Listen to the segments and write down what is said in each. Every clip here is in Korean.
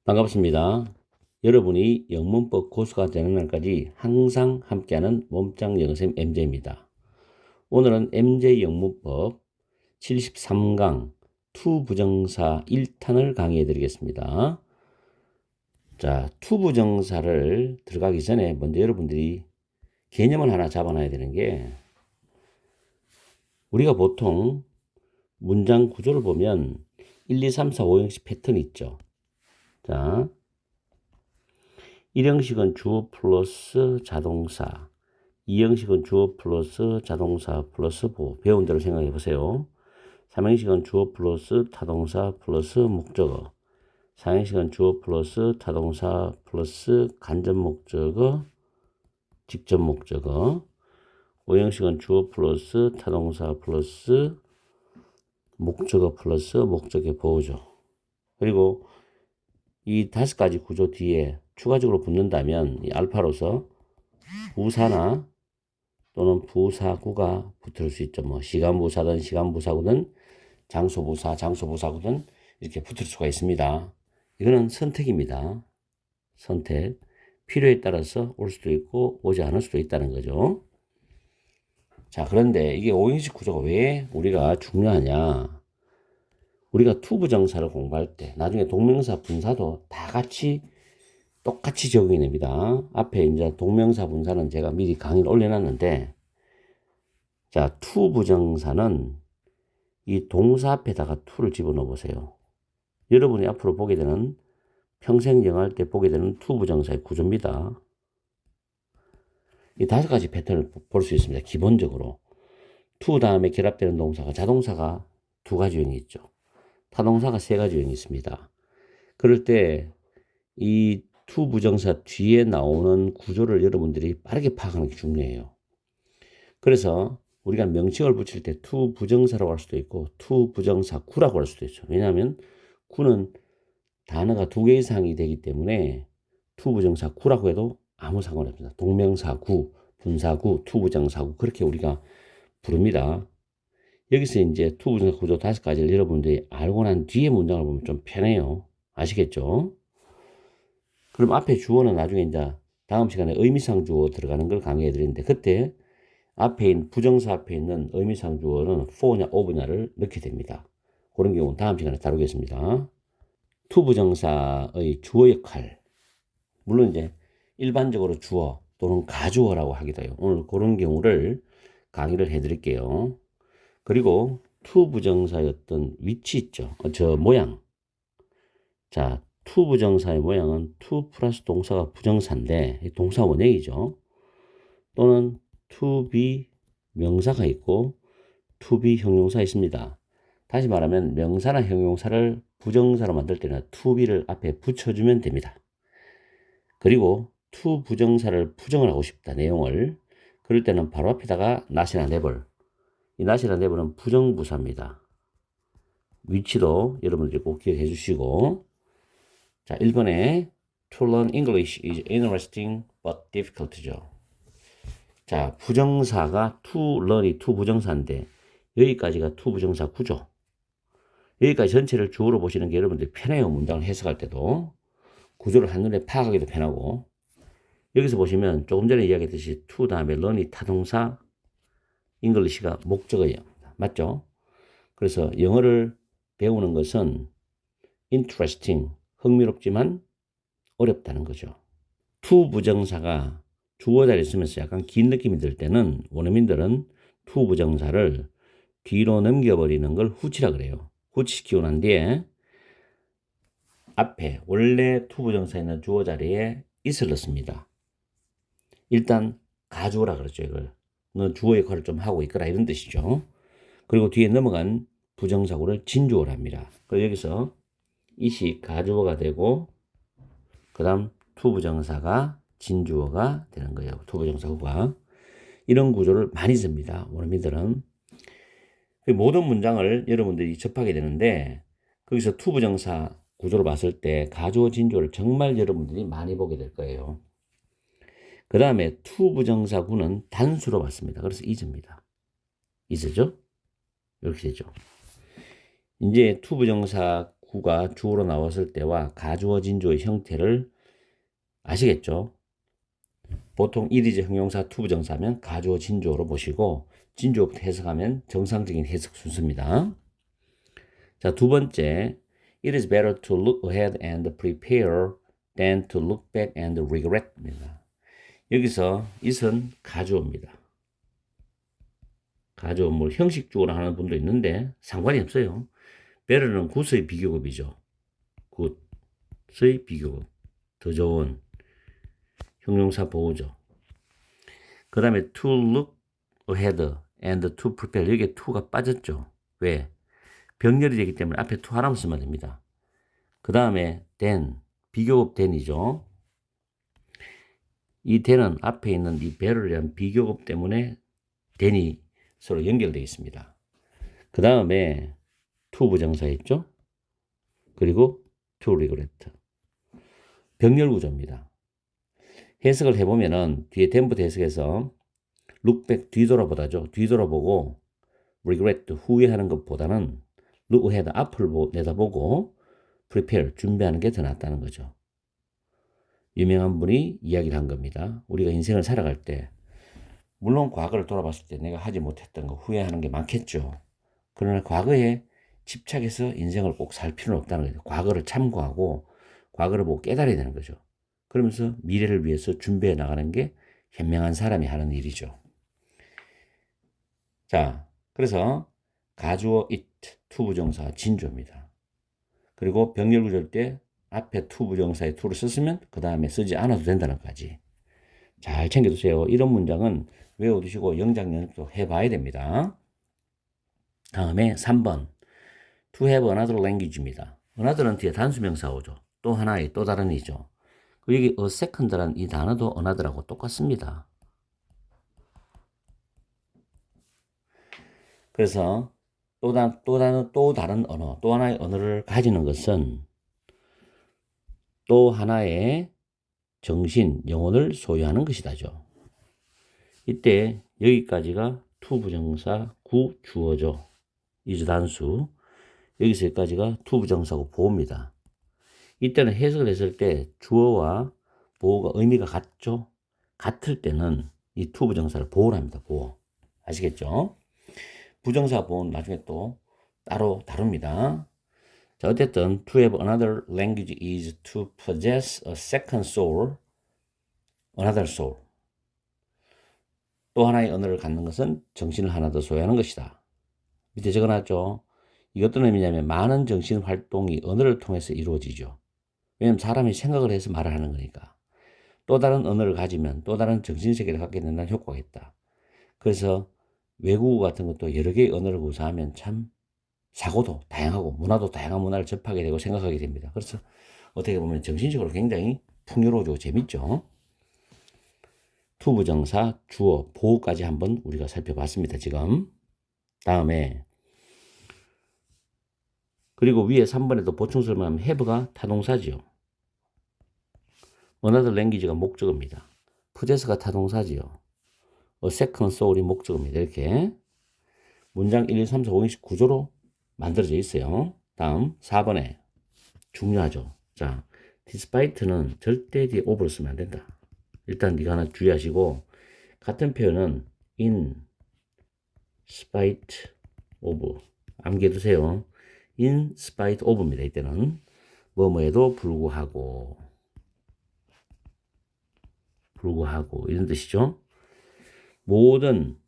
반갑습니다. 여러분이 영문법 고수가 되는 날까지 항상 함께하는 몸짱 영어쌤 MJ입니다. 오늘은 MJ 영문법 73강 투부정사 1탄을 강의해 드리겠습니다. 자, 투부정사를 들어가기 전에 먼저 여러분들이 개념을 하나 잡아놔야 되는 게, 우리가 보통 문장 구조를 보면 1, 2, 3, 4, 5형식 패턴이 있죠. 자, 1형식은 주어 플러스 자동사, 2형식은 주어 플러스 자동사 플러스 보호. 배운 대로 생각해 보세요. 3형식은 주어 플러스 타동사 플러스 목적어, 4형식은 주어 플러스 타동사 플러스 간접 목적어, 직접 목적어, 5형식은 주어 플러스 타동사 플러스 목적어 플러스 목적의 보호죠. 그리고 이 5가지 구조 뒤에 추가적으로 붙는다면 이 알파로서 부사나 또는 부사구가 붙을 수 있죠. 뭐 시간부사든 시간부사구든 장소부사구든 이렇게 붙을 수가 있습니다. 이거는 선택입니다. 선택. 필요에 따라서 올 수도 있고 오지 않을 수도 있다는 거죠. 자, 그런데 이게 5형식 구조가 왜 우리가 중요하냐? 우리가 투부정사를 공부할 때 나중에 동명사 분사도 다 같이 똑같이 적용이 됩니다. 앞에 이제 동명사 분사는 제가 미리 강의를 올려놨는데, 자, 투부정사는 이 동사 앞에다가 투를 집어넣어 보세요. 여러분이 앞으로 보게 되는, 평생 영어할 때 보게 되는 투부정사의 구조입니다. 이 5가지 패턴을 볼 수 있습니다. 기본적으로 투 다음에 결합되는 동사가, 자동사가 2가지 유형이 있죠. 타동사가 3가지 유형이 있습니다. 그럴 때 이 투부정사 뒤에 나오는 구조를 여러분들이 빠르게 파악하는 게 중요해요. 그래서 우리가 명칭을 붙일 때 투부정사라고 할 수도 있고 투부정사구라고 할 수도 있죠. 왜냐하면 구는 단어가 2개 이상이 되기 때문에 투부정사구라고 해도 아무 상관이 없습니다. 동명사구, 분사구, 투부정사구, 그렇게 우리가 부릅니다. 여기서 이제 투부정사 구조 5가지를 여러분들이 알고 난 뒤에 문장을 보면 좀 편해요. 아시겠죠? 그럼 앞에 주어는 나중에 이제 다음 시간에 의미상 주어 들어가는 걸 강의해 드리는데, 그때 앞에 있는 부정사 앞에 있는 의미상 주어는 for냐 of냐를 넣게 됩니다. 그런 경우는 다음 시간에 다루겠습니다. 투부정사의 주어 역할, 물론 이제 일반적으로 주어 또는 가주어라고 하기도 해요. 오늘 그런 경우를 강의를 해 드릴게요. 그리고 투부정사의 어떤 위치 있죠. 저 모양. 자, 투부정사의 모양은 투 플러스 동사가 부정사인데 동사 원형이죠. 또는 to be 명사가 있고 to be 형용사 있습니다. 다시 말하면 명사나 형용사를 부정사로 만들 때는 to be를 앞에 붙여주면 됩니다. 그리고 to 부정사를 부정을 하고 싶다, 내용을. 그럴 때는 바로 앞에다가 not이나 never. 이 not이나 never는 부정부사입니다. 위치도 여러분들이 꼭 기억해 주시고, 자, 1번에 To learn English is interesting but difficult죠. 자, 부정사가 to learn이 to 부정사인데 여기까지가 to 부정사 구조. 여기까지 전체를 주어로 보시는 게 여러분들이 편해요. 문장을 해석할 때도 구조를 한눈에 파악하기도 편하고. 여기서 보시면 조금 전에 이야기했듯이 to 다음에 learn이 타동사, English가 목적어예요. 맞죠? 그래서 영어를 배우는 것은 interesting, 흥미롭지만 어렵다는 거죠. to 부정사가 주어 자리에 쓰면서 약간 긴 느낌이 들 때는 원어민들은 to 부정사를 뒤로 넘겨버리는 걸 후치라 그래요. 후치시키고 난 뒤에 앞에 원래 to 부정사에 있는 주어 자리에 is를 넣습니다. 일단 가주어라 그러죠. 이걸 너 주어 역할을 좀 하고 있거라, 이런 뜻이죠. 그리고 뒤에 넘어간 부정사구를 진주어라 합니다. 그래서 여기서 it이 가주어가 되고 그 다음 to 부정사가 진주어가 되는 거예요. 투부정사구가. 이런 구조를 많이 씁니다, 원어민들은. 모든 문장을 여러분들이 접하게 되는데, 거기서 투부정사 구조를 봤을 때 가주어 진주어를 정말 여러분들이 많이 보게 될 거예요. 그 다음에 투부정사구는 단수로 봤습니다. 그래서 is입니다. is죠? 이렇게 되죠. 이제 투부정사 구가 주어로 나왔을 때와 가주어 진주의 형태를 아시겠죠? 보통 이리즈 형용사 투부정사면 가주어 진주어로 보시고 진주어부터 해석하면 정상적인 해석 순서입니다. 자, 두 번째, it is better to look ahead and prepare than to look back and regret입니다. 여기서 it은 가주어입니다. 가주어 뭐 형식주어로 하는 분도 있는데 상관이 없어요. better는 굿의 비교급이죠. 굿의 비교급. 더 좋은 형용사 보호죠. 그 다음에 to look ahead and to prepare. 여기에 to가 빠졌죠. 왜? 병렬이 되기 때문에 앞에 to 하나만 쓰면 됩니다. 그 다음에 then, 비교급 then이죠. 이 then은 앞에 있는 이 better이라는 비교급 때문에 then이 서로 연결되어 있습니다. 그 다음에 to 부정사 있죠. 그리고 to regret. 병렬 구조입니다. 해석을 해보면은 뒤에 then부터 해석해서 look back 뒤돌아보다죠. 뒤돌아보고 regret 후회하는 것보다는 look ahead 앞을 내다보고 prepare 준비하는 게 더 낫다는 거죠. 유명한 분이 이야기를 한 겁니다. 우리가 인생을 살아갈 때 물론 과거를 돌아봤을 때 내가 하지 못했던 거 후회하는 게 많겠죠. 그러나 과거에 집착해서 인생을 꼭 살 필요는 없다는 거죠. 과거를 참고하고 과거를 보고 깨달아야 되는 거죠. 그러면서 미래를 위해서 준비해 나가는 게 현명한 사람이 하는 일이죠. 자, 그래서 가주어 it, 투부정사 진주입니다. 그리고 병렬 구조일 때 앞에 투부정사의 to를 썼으면 그 다음에 쓰지 않아도 된다는 거지. 잘 챙겨두세요. 이런 문장은 외워두시고 영작 연습도 해봐야 됩니다. 다음에 3번 to have another language입니다. another는 뒤에 단수명사 오죠. 또 하나의 또 다른이죠. 여기 a second라는 이 단어도 another하고 똑같습니다. 그래서 또 다른 언어, 또 하나의 언어를 가지는 것은 또 하나의 정신, 영혼을 소유하는 것이다죠. 이때 여기까지가 to 부정사 구 주어죠. is 단수. 여기서 여기까지가 to 부정사고 보호입니다. 이때는 해석을 했을 때 주어와 보호가 의미가 같죠. 같을 때는 이 to 부정사를 보호를 합니다. 보호. 아시겠죠? 부정사 보호는 나중에 또 따로 다룹니다. 자, 어쨌든 to have another language is to possess a second soul, another soul. 또 하나의 언어를 갖는 것은 정신을 하나 더 소유하는 것이다. 밑에 적어놨죠. 이게 어떤 의미냐면 많은 정신 활동이 언어를 통해서 이루어지죠. 왜냐하면 사람이 생각을 해서 말을 하는 거니까. 또 다른 언어를 가지면 또 다른 정신세계를 갖게 된다는 효과가 있다. 그래서 외국어 같은 것도 여러 개의 언어를 구사하면 참 사고도 다양하고 문화도 다양한 문화를 접하게 되고 생각하게 됩니다. 그래서 어떻게 보면 정신적으로 굉장히 풍요로워지고 재밌죠. 투부정사, 주어, 보호까지 한번 우리가 살펴봤습니다. 지금. 다음에 그리고 위에 3번에도 보충 설명하면 have가 타동사지요. another language가 목적어입니다. possess가 타동사지요. a second soul이 목적어입니다. 이렇게 문장 1, 2, 3, 4, 5, 6 구조로 만들어져 있어요. 다음 4번에 중요하죠. 자, despite는 절대 뒤에 over를 쓰면 안 된다. 일단 네가 하나 주의하시고 같은 표현은 in spite of 암기해두세요. in spite of입니다. 이때는 뭐뭐에도 불구하고 이런 뜻이죠. 모든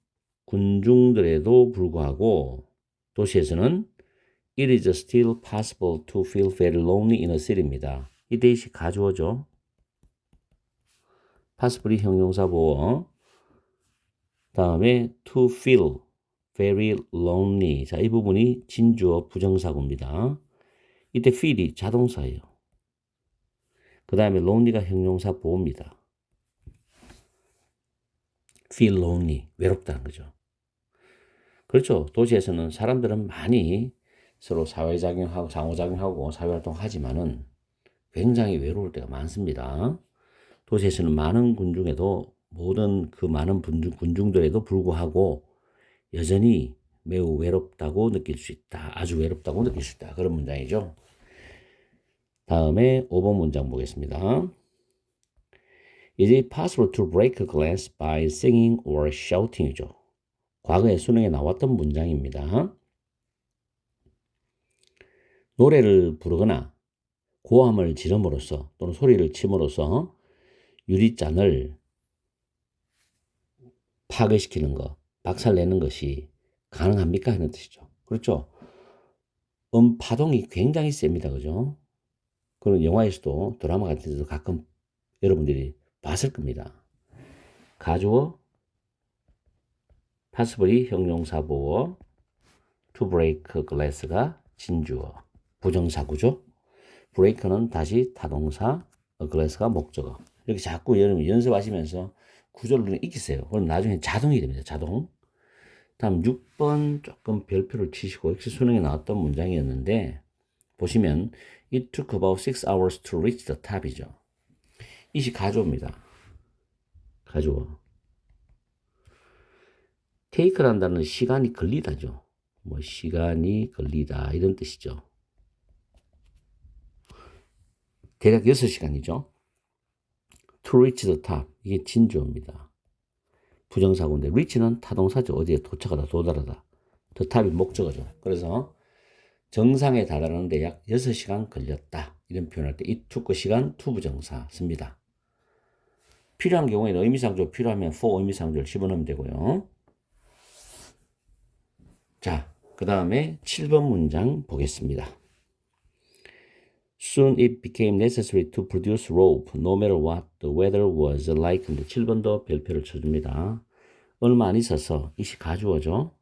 군중들에도 불구하고 도시에서는 it is still possible to feel very lonely in a city입니다. 이 대시 가주어죠. possible이 형용사 보어. 다음에 to feel very lonely. 자, 이 부분이 진주어 부정사구입니다. 이때 feel이 자동사예요. 그 다음에 lonely가 형용사 보호입니다. feel lonely, 외롭다는 거죠. 그렇죠. 도시에서는 사람들은 많이 서로 사회작용하고 상호작용하고 사회활동하지만은 굉장히 외로울 때가 많습니다. 도시에서는 많은 군중에도 모든 그 많은 군중들에도 불구하고 여전히 매우 외롭다고 느낄 수 있다. 아주 외롭다고 느낄 수 있다. 그런 문장이죠. 다음에 5번 문장 보겠습니다. Is it possible to break a glass by singing or shouting이죠. 과거에 수능에 나왔던 문장입니다. 노래를 부르거나 고함을 지름으로써 또는 소리를 침으로써 유리잔을 파괴시키는 것, 박살내는 것이 가능합니까? 하는 뜻이죠. 그렇죠. 파동이 굉장히 셉니다. 그죠? 그런 영화에서도 드라마 같은 데도 가끔 여러분들이 봤을 겁니다. 가주어, possibly 형용사 보어, to break glass가 진주어, 부정사구죠. break는 다시 타동사, glass가 목적어. 이렇게 자꾸 여러분 연습하시면서 구조를 익히세요. 그럼 나중에 자동이 됩니다. 자동. 다음 6번 조금 별표를 치시고 역시 수능에 나왔던 문장이었는데 보시면 It took about 6 hours to reach the top이죠. 이시 가주어입니다. 가주어. take라는 단어는 시간이 걸리다죠. 뭐 시간이 걸리다 이런 뜻이죠. 대략 6시간이죠. To reach the top. 이게 진주어입니다. 부정사고인데 reach는 타동사죠. 어디에 도착하다, 도달하다. the top이 목적어죠. 그래서 정상에 다다르는데 약 6시간 걸렸다. 이런 표현할 때 it took 시간 to 부정사 씁니다. 필요한 경우에는 의미상조 필요하면 for 의미상조를 집어넣으면 되고요. 자, 그 다음에 7번 문장 보겠습니다. Soon it became necessary to produce rope, no matter what the weather was like. 근데 7번도 별표를 쳐줍니다. 얼마 안 있어서 이시 가주어죠.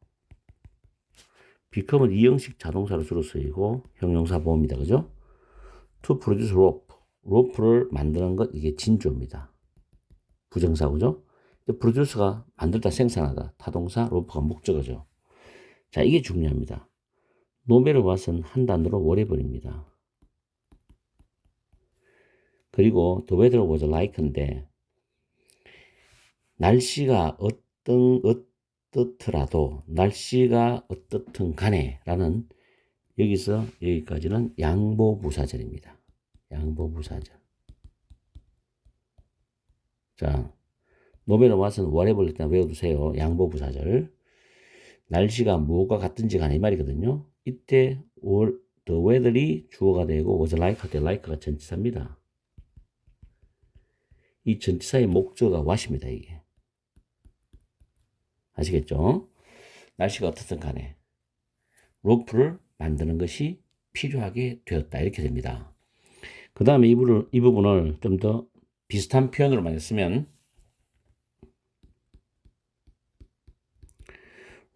become은 이형식 자동사로 주로 쓰이고 형용사 보호입니다. 그죠? to produce rope, rope를 만드는 것 이게 진주어입니다. 부정사고죠. produce가 만들다 생산하다 타동사, rope가 목적어죠. 자, 이게 중요합니다. no matter what은 한 단어로 whatever입니다. 그리고 the weather was like인데 날씨가 어떻더라도 날씨가 어떻든 간에 라는 여기서 여기까지는 양보부사절입니다. 양보부사절. 자, 노벨 와서는 whatever 일단 외워두세요. 양보부사절. 날씨가 무엇과 같든지 간에 이 말이거든요. 이때 the weather이 주어가 되고 was like 할 때 like가 전치사입니다. 이 전치사의 목적어가 what입니다. 이게. 아시겠죠? 날씨가 어떻든 간에 로프를 만드는 것이 필요하게 되었다. 이렇게 됩니다. 그 다음에 이 부분을 좀 더 비슷한 표현으로 많이 쓰면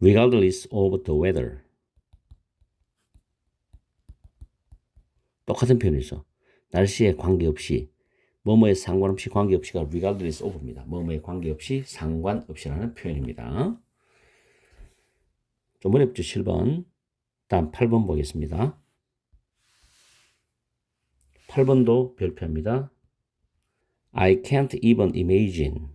regardless of the weather. 똑같은 표현이죠. 날씨에 관계없이 뭐뭐에 상관없이 관계없이가 regardless of입니다. 뭐뭐에 관계없이 상관없이라는 표현입니다. 좀 어렵죠? 7번. 다음 8번 보겠습니다. 8번도 별표입니다. I can't even imagine.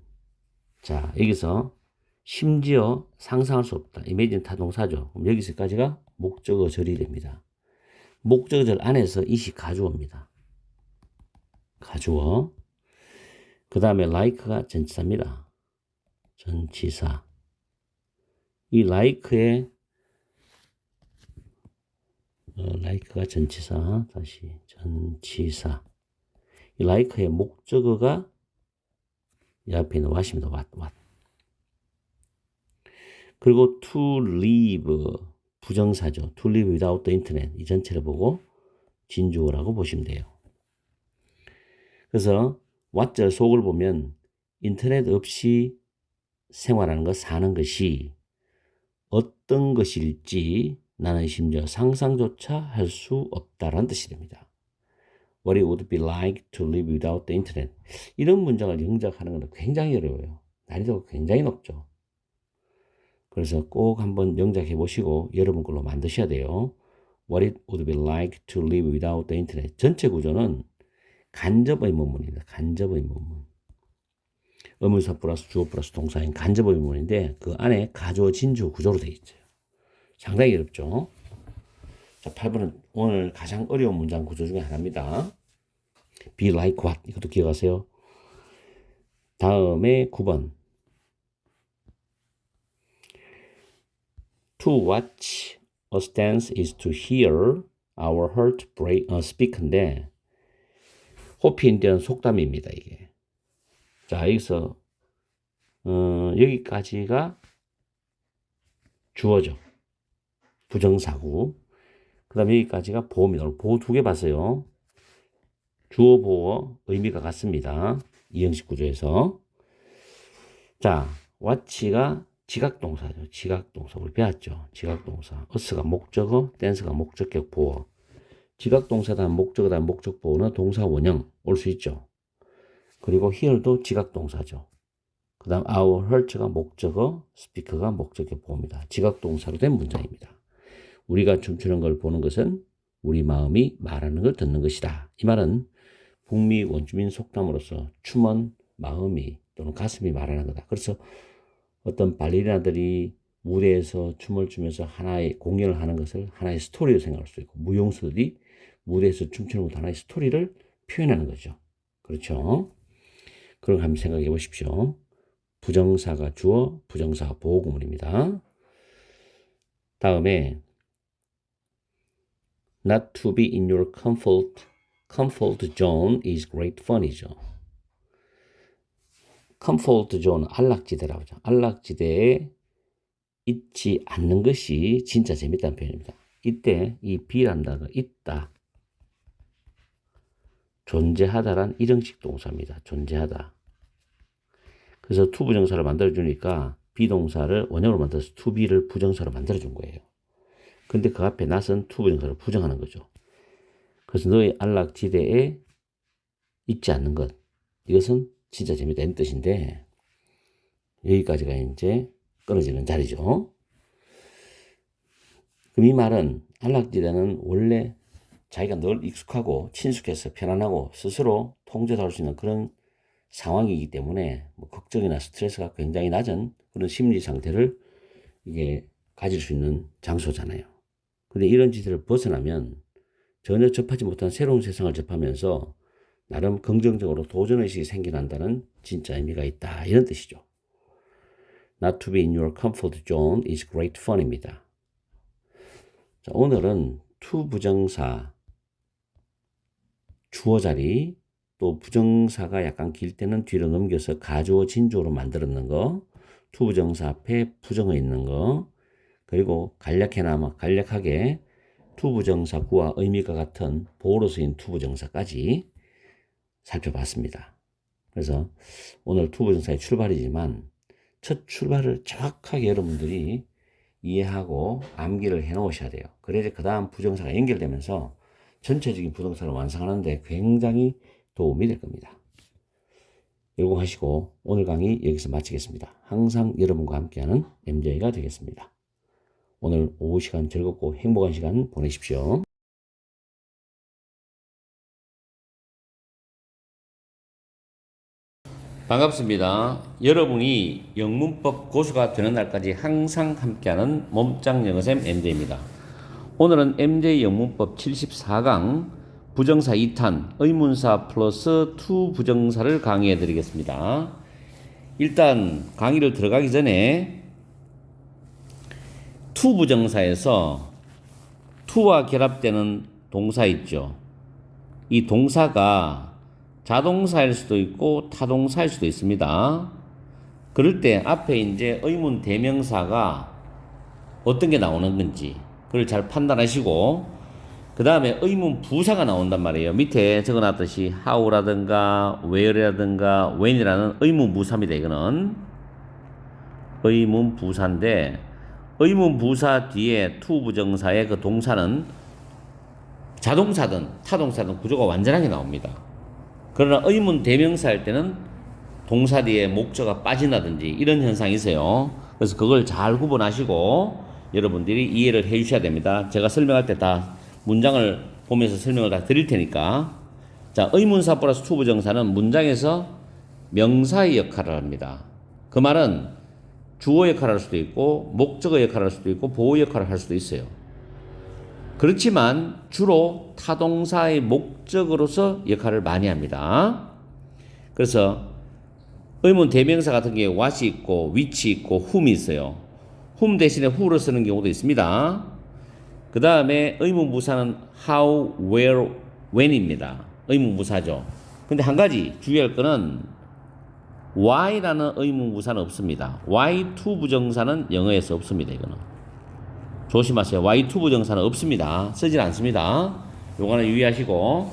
자, 여기서 심지어 상상할 수 없다. imagine 타동사죠. 그럼 여기서까지가 목적어절이 됩니다. 목적어절 안에서 이시 가주어입니다. 가주어. 그 다음에 like가 전치사입니다. 전치사. 이 like의 like가 전치사. 다시 전치사. 이 like의 목적어가 이 앞에 있는 what입니다. what. 그리고 to live 부정사죠. to live without the internet. 이 전체를 보고 진주어라고 보시면 돼요. 그래서 왓절 속을 보면 인터넷 없이 생활하는 것, 사는 것이 어떤 것일지 나는 심지어 상상조차 할 수 없다라는 뜻이 됩니다. What it would be like to live without the internet. 이런 문장을 영작하는 건 굉장히 어려워요. 난이도가 굉장히 높죠. 그래서 꼭 한번 영작해 보시고 여러분 걸로 만드셔야 돼요. What it would be like to live without the internet. 전체 구조는 간접 의문문입니다. 간접 의문문. 의문사 플러스 주어 플러스 동사인 간접 의문문인데 그 안에 가주어 진주어 구조로 되어 있어요. 상당히 어렵죠. 자, 8번은 오늘 가장 어려운 문장 구조 중에 하나입니다. be like what 이것도 기억하세요. 다음에 9번 to watch a dance is to hear our heart speak인데 호피에 대한 속담입니다. 이게. 자, 여기서 여기까지가 주어죠. 부정사구. 그 다음에 여기까지가 보어입니다. 오늘 보어 2개 봤어요. 주어 보어 의미가 같습니다. 이형식 구조에서. 자, watch가 지각동사죠. 지각동사. 우리 배웠죠. 지각동사. us가 목적어, dance가 목적격 보어. 지각동사 다음 목적어 다음 목적 보어는 동사 원형 올 수 있죠. 그리고 hear도 지각동사죠. 그 다음 our heart가 목적어, speak가 목적격 보어입니다. 지각동사로 된 문장입니다. 우리가 춤추는 걸 보는 것은 우리 마음이 말하는 걸 듣는 것이다. 이 말은 북미 원주민 속담으로서 춤은 마음이 또는 가슴이 말하는 거다. 그래서 어떤 발레리나들이 무대에서 춤을 추면서 하나의 공연을 하는 것을 하나의 스토리로 생각할 수 있고 무용수들이 무대에서 춤추는 것 하나의 스토리를 표현하는 거죠. 그렇죠? 그걸 한번 생각해 보십시오. 부정사가 주어, 부정사가 보어구문입니다. 다음에 not to be in your comfort zone is great fun이죠. comfort zone, 안락지대라고 하죠. 안락지대에 있지 않는 것이 진짜 재밌다는 표현입니다. 이때 이 be라는 단어가 있다, 존재하다란 일형식 동사입니다. 존재하다. 그래서 to 부정사를 만들어주니까 비동사를 원형으로 만들어서 to be를 부정사로 만들어준 거예요. 근데 그 앞에 not은 to 부정사를 부정하는 거죠. 그래서 너의 안락지대에 있지 않는 것, 이것은 진짜 재밌다 이런 뜻인데 여기까지가 이제 끊어지는 자리죠. 그럼 이 말은 안락지대는 원래 자기가 늘 익숙하고 친숙해서 편안하고 스스로 통제할 수 있는 그런 상황이기 때문에 뭐 걱정이나 스트레스가 굉장히 낮은 그런 심리 상태를 이게 가질 수 있는 장소잖아요. 근데 이런 지대를 벗어나면 전혀 접하지 못한 새로운 세상을 접하면서 나름 긍정적으로 도전의식이 생겨난다는 진짜 의미가 있다. 이런 뜻이죠. Not to be in your comfort zone is great fun입니다. 자, 오늘은 to 부정사, 주어 자리, 또 부정사가 약간 길 때는 뒤로 넘겨서 가주어 진주어로 만들었는 거, to 부정사 앞에 부정어 있는 거, 그리고 간략해나마 간략하게 to 부정사 구와 의미가 같은 보어로 쓰인 to 부정사까지 살펴봤습니다. 그래서 오늘 to 부정사의 출발이지만 첫 출발을 정확하게 여러분들이 이해하고 암기를 해 놓으셔야 돼요. 그래야 그 다음 부정사가 연결되면서 전체적인 부정사를 완성하는데 굉장히 도움이 될 겁니다. 열공하시고 오늘 강의 여기서 마치겠습니다. 항상 여러분과 함께하는 MJ가 되겠습니다. 오늘 오후 시간 즐겁고 행복한 시간 보내십시오. 반갑습니다. 여러분이 영문법 고수가 되는 날까지 항상 함께하는 몸짱 영어쌤 MJ입니다. 오늘은 MJ 영문법 74강 부정사 2탄 의문사 플러스 to 부정사를 강의해 드리겠습니다. 일단 강의를 들어가기 전에 to 부정사에서 to와 결합되는 동사 있죠. 이 동사가 자동사일 수도 있고 타동사일 수도 있습니다. 그럴 때 앞에 이제 의문 대명사가 어떤 게 나오는 건지 그걸 잘 판단하시고 그 다음에 의문 부사가 나온단 말이에요. 밑에 적어놨듯이 how라든가 where라든가 when이라는 의문 부사입니다. 이거는 의문 부사인데 의문 부사 뒤에 to 부정사의 그 동사는 자동사든 타동사든 구조가 완전하게 나옵니다. 그러나 의문 대명사 할 때는 동사 뒤에 목적어가 빠진다든지 이런 현상이 있어요. 그래서 그걸 잘 구분하시고 여러분들이 이해를 해 주셔야 됩니다. 제가 설명할 때 다 문장을 보면서 설명을 다 드릴 테니까. 자, 의문사 플러스 to 부정사는 문장에서 명사의 역할을 합니다. 그 말은 주어 역할을 할 수도 있고 목적어 역할을 할 수도 있고 보호 역할을 할 수도 있어요. 그렇지만 주로 타동사의 목적으로서 역할을 많이 합니다. 그래서 의문 대명사 같은 경우에 what이 있고 which 있고 whom이 있어요. whom 대신에 who를 쓰는 경우도 있습니다. 그 다음에 의문부사는 how, where, when입니다. 의문부사죠. 근데 한 가지 주의할 거는 why라는 의문부사는 없습니다. why to 부정사는 영어에서 없습니다. 이거는 조심하세요. why to 부정사는 없습니다. 쓰질 않습니다. 요거는 유의하시고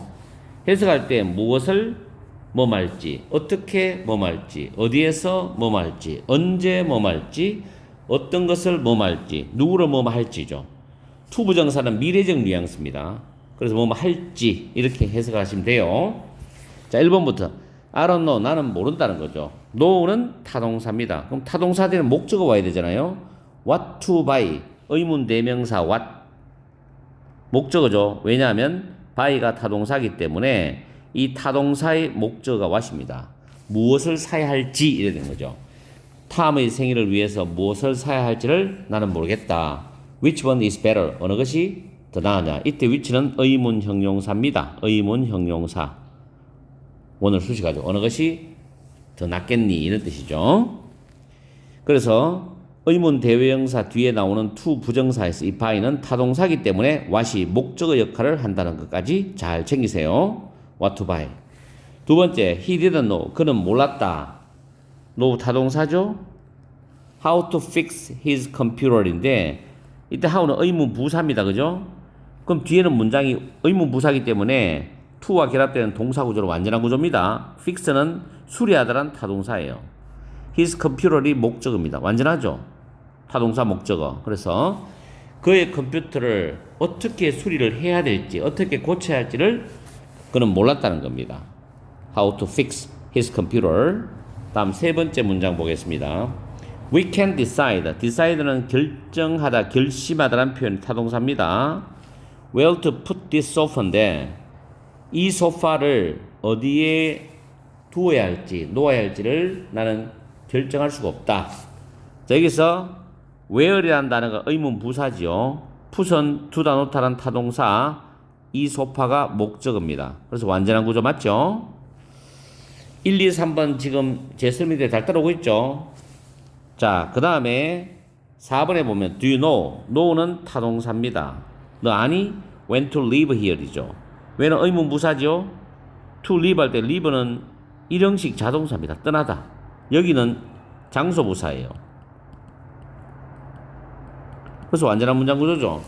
해석할 때 무엇을 뭐 말지, 어떻게 뭐 말지, 어디에서 뭐 말지, 언제 뭐 말지, 어떤 것을 뭐 말지, 누구를 뭐 할지죠. to 부정사는 미래적 뉘앙스입니다. 그래서 뭐 할지 이렇게 해석하시면 돼요. 자, 1번부터 I don't know, 나는 모른다는 거죠. know는 타동사입니다. 그럼 타동사 뒤에는 목적어 와야 되잖아요. what to buy, 의문 대명사 what, 목적어죠. 왜냐하면 buy가 타동사이기 때문에 이 타동사의 목적어가 what입니다. 무엇을 사야 할지 이래 된 거죠. 탐의 생일을 위해서 무엇을 사야 할지를 나는 모르겠다. Which one is better? 어느 것이 더 나으냐? 이때 which는 의문 형용사입니다. 의문 형용사. 오늘 수식하죠. 어느 것이 더 낫겠니? 이런 뜻이죠. 그래서 의문 대명사 뒤에 나오는 to 부정사에서 이 by는 타동사이기 때문에 what이 목적어 역할을 한다는 것까지 잘 챙기세요. what to buy. 두 번째, he didn't know. 그는 몰랐다. know 타동사죠. how to fix his computer인데 이때 how는 의문 부사입니다. 그죠? 그럼 뒤에는 문장이 의문 부사이기 때문에 to와 결합되는 동사 구조로 완전한 구조입니다. fix는 수리하다란 타동사예요. his computer이 목적어입니다. 완전하죠? 타동사 목적어. 그래서 그의 컴퓨터를 어떻게 수리를 해야 될지, 어떻게 고쳐야 할지를 그는 몰랐다는 겁니다. How to fix his computer. 다음 세 번째 문장 보겠습니다. We can decide. decide는 결정하다, 결심하다라는 표현 타동사입니다. Where to put this sofa인데 이 소파를 어디에 두어야 할지, 놓아야 할지를 나는 결정할 수가 없다. 자, 여기서 where이라는 단어가 의문 부사지요. put은 두다 놓다란 타동사, 이 소파가 목적어입니다. 그래서 완전한 구조 맞죠? 1, 2, 3번 지금 제 설명대로 잘 따라오고 있죠? 자, 그 다음에 4번에 보면 do you know? know는 타동사입니다. 너 아니? when to leave here이죠. when은 의문 부사죠? to leave 할 때 leave는 일형식 자동사입니다. 떠나다. 여기는 장소 부사예요. 그래서 완전한 문장 구조죠.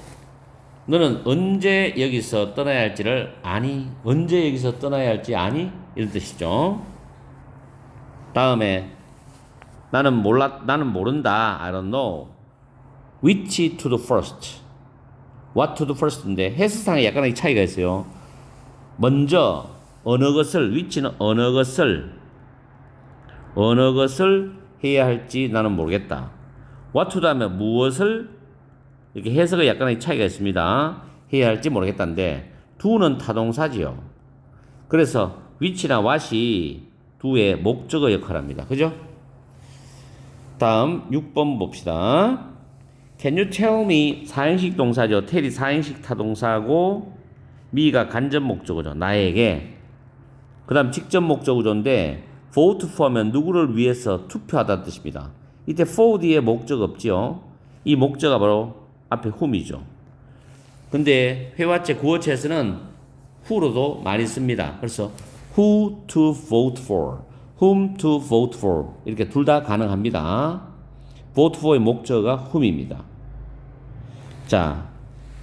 너는 언제 여기서 떠나야 할지를 아니? 언제 여기서 떠나야 할지 아니? 이런 뜻이죠. 다음에 나는 모른다. I don't know. which to the first. what to the first인데 해석상에 약간의 차이가 있어요. 먼저 어느 것을, which는 어느 것을 해야 할지 나는 모르겠다. what to 다음에 무엇을, 이렇게 해석의 약간의 차이가 있습니다. 해야 할지 모르겠다는데 do는 타동사지요. 그래서 which나 what이 do의 목적어 역할을 합니다. 그죠? 다음 6번 봅시다. Can you tell me? 사행식 동사죠. tell이 사행식 타동사고 me가 간접 목적어죠. 나에게. 그 다음 직접 목적어조인데 vote for면 누구를 위해서 투표하다는 뜻입니다. 이때 for 뒤에 목적 없지요. 이 목적어가 바로 앞에 whom이죠. 근데 회화체 구어체에서는 who로도 많이 씁니다. 그래서 who to vote for, whom to vote for 이렇게 둘 다 가능합니다. vote for의 목적어가 whom입니다. 자,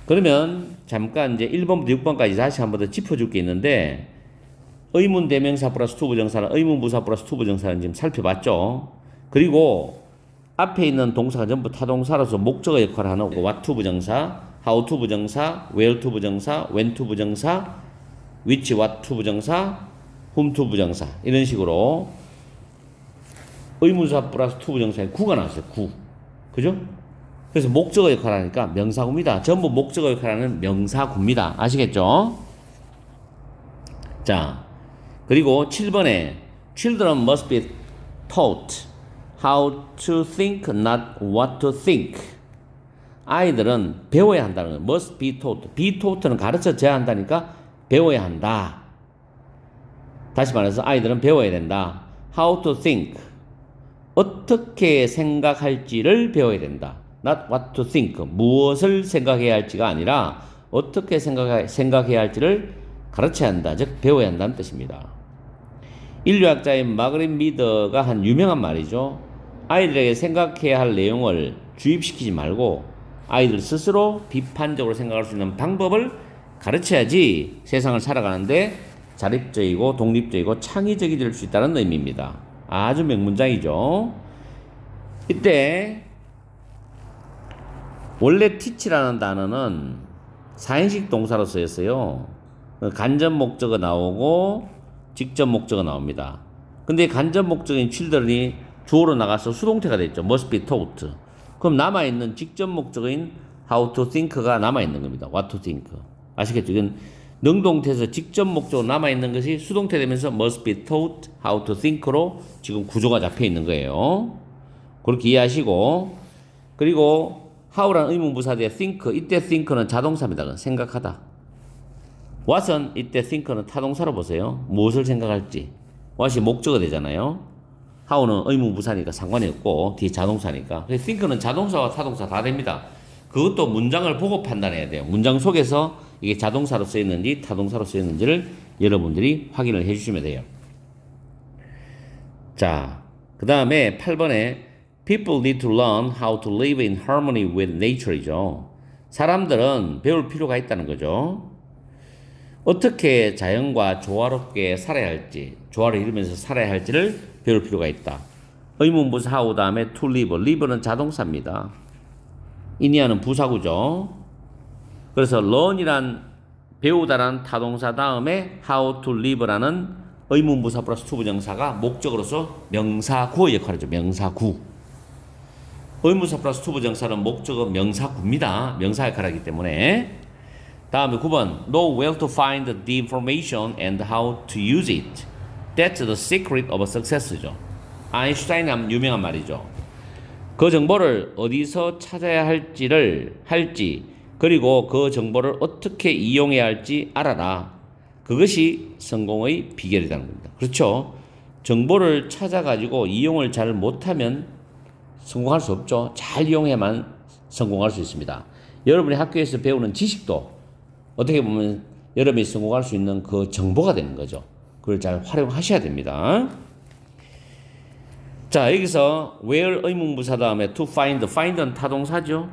그러면 잠깐 이제 1번부터 6번까지 다시 한 번 더 짚어줄 게 있는데 의문 대명사 플러스 to 부정사는 의문 부사 플러스 to 부정사는 지금 살펴봤죠. 그리고 앞에 있는 동사가 전부 타동사로서 목적어 역할을 하는 거고 what to 부정사, how to 부정사, where to 부정사, when to 부정사, which what to 부정사, whom to 부정사 이런 식으로 의문사 플러스 to 부정사에 구가 나왔어요. 구. 그죠? 그래서 목적어 역할을 하니까 명사구입니다. 전부 목적어 역할을 하는 명사구입니다. 아시겠죠? 자, 그리고 7번에 Children must be taught how to think, not what to think. 아이들은 배워야 한다는 거예요. must be taught. be taught는 가르쳐져야 한다니까 배워야 한다. 다시 말해서 아이들은 배워야 된다. how to think. 어떻게 생각할지를 배워야 된다. not what to think. 무엇을 생각해야 할지가 아니라 어떻게 생각해야 할지를 가르쳐야 한다. 즉 배워야 한다는 뜻입니다. 인류학자인 마그릿 미더가 한 유명한 말이죠. 아이들에게 생각해야 할 내용을 주입시키지 말고 아이들 스스로 비판적으로 생각할 수 있는 방법을 가르쳐야지 세상을 살아가는데 자립적이고 독립적이고 창의적이 될 수 있다는 의미입니다. 아주 명문장이죠. 이때 원래 teach라는 단어는 사행식 동사로 쓰였어요. 간접 목적어 나오고 직접 목적어 나옵니다. 근데 간접 목적인 children이 주어로 나가서 수동태가 됐죠. must be taught. 그럼 남아있는 직접 목적인 how to think가 남아있는 겁니다. what to think. 아시겠죠? 이건 능동태에서 직접 목적으로 남아있는 것이 수동태 되면서 must be taught how to think로 지금 구조가 잡혀 있는 거예요. 그렇게 이해하시고, 그리고 how라는 의문부사 뒤에 think, 이때 think는 자동사입니다. 생각하다. what은 이때 think는 타동사로 보세요. 무엇을 생각할지. what이 목적어 되잖아요. how는 의문부사니까 상관이 없고 뒤에 자동사니까. 그래서 think는 자동사와 타동사 다 됩니다. 그것도 문장을 보고 판단해야 돼요. 문장 속에서 이게 자동사로 쓰였는지 타동사로 쓰였는지를 여러분들이 확인을 해주시면 돼요. 자, 그 다음에 8번에 People need to learn how to live in harmony with nature이죠. 사람들은 배울 필요가 있다는 거죠. 어떻게 자연과 조화롭게 살아야 할지, 조화를 이루면서 살아야 할지를 배울 필요가 있다. 의문부사 how 다음에 to live, live는 자동사입니다. 인이하는 부사구죠. 그래서 learn이란 배우다라는 타동사 다음에 how to live라는 의문부사 플러스 to 부정사가 목적으로서 명사구의 역할을 하죠. 명사구. 의문사 플러스 to 부정사는 목적어 명사구입니다. 명사 역할을 하기 때문에. 다음에 9번 know where to find the information and how to use it. That's the secret of success죠. 아인슈타인의 유명한 말이죠. 그 정보를 어디서 찾아야 할지 그리고 그 정보를 어떻게 이용해야 할지 알아라. 그것이 성공의 비결이라는 겁니다. 그렇죠? 정보를 찾아가지고 이용을 잘 못하면 성공할 수 없죠. 잘 이용해야만 성공할 수 있습니다. 여러분이 학교에서 배우는 지식도 어떻게 보면 여러분이 성공할 수 있는 그 정보가 되는 거죠. 그걸 잘 활용하셔야 됩니다. 자, 여기서 where 의문부사 다음에 to find는 타동사죠.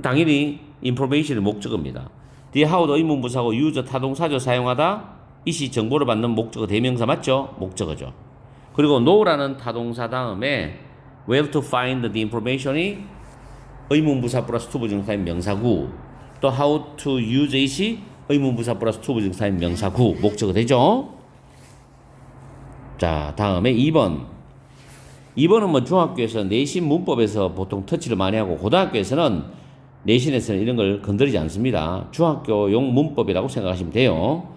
당연히 information이 목적어입니다. 뒤에 how도 의문부사고 use 타동사죠. 사용하다. 이시 정보를 받는 목적어 대명사 맞죠? 목적어죠. 그리고 know라는 타동사 다음에 where to find the information이 의문부사 플러스 to 부정사인 명사구. 또 how to use it이 의문부사 플러스 to 부정사인 명사구. 목적어 되죠? 자, 다음에 2번. 2번은 뭐 중학교에서 내신 문법에서 보통 터치를 많이 하고 고등학교에서는 내신에서는 이런 걸 건드리지 않습니다. 중학교용 문법이라고 생각하시면 돼요.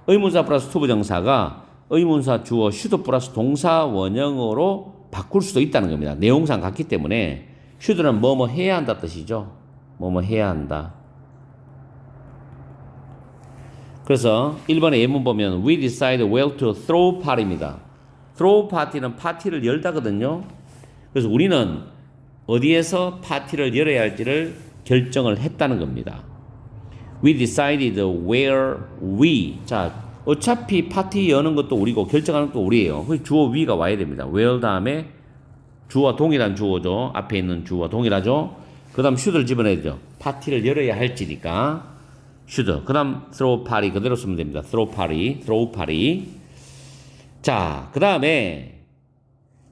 의문사 플러스 to 부정사가 의문사 주어 should 플러스 동사 원형으로 바꿀 수도 있다는 겁니다. 내용상 같기 때문에 should는 뭐뭐 해야 한다 뜻이죠. 뭐뭐 해야 한다. 그래서 1번의 예문 보면 we decide where to throw party입니다. throw party는 파티를 열다거든요. 그래서 우리는 어디에서 파티를 열어야 할지를 결정을 했다는 겁니다. We decided where we. 자, 어차피 파티 여는 것도 우리고 결정하는 것도 우리예요. 그 주어 we가 와야 됩니다. where 다음에 주어와 동일한 주어죠. 앞에 있는 주어와 동일하죠. 그 다음 should를 집어내야 되죠. 파티를 열어야 할지니까 should. 그 다음 throw party 그대로 쓰면 됩니다. throw party. 자, 그 다음에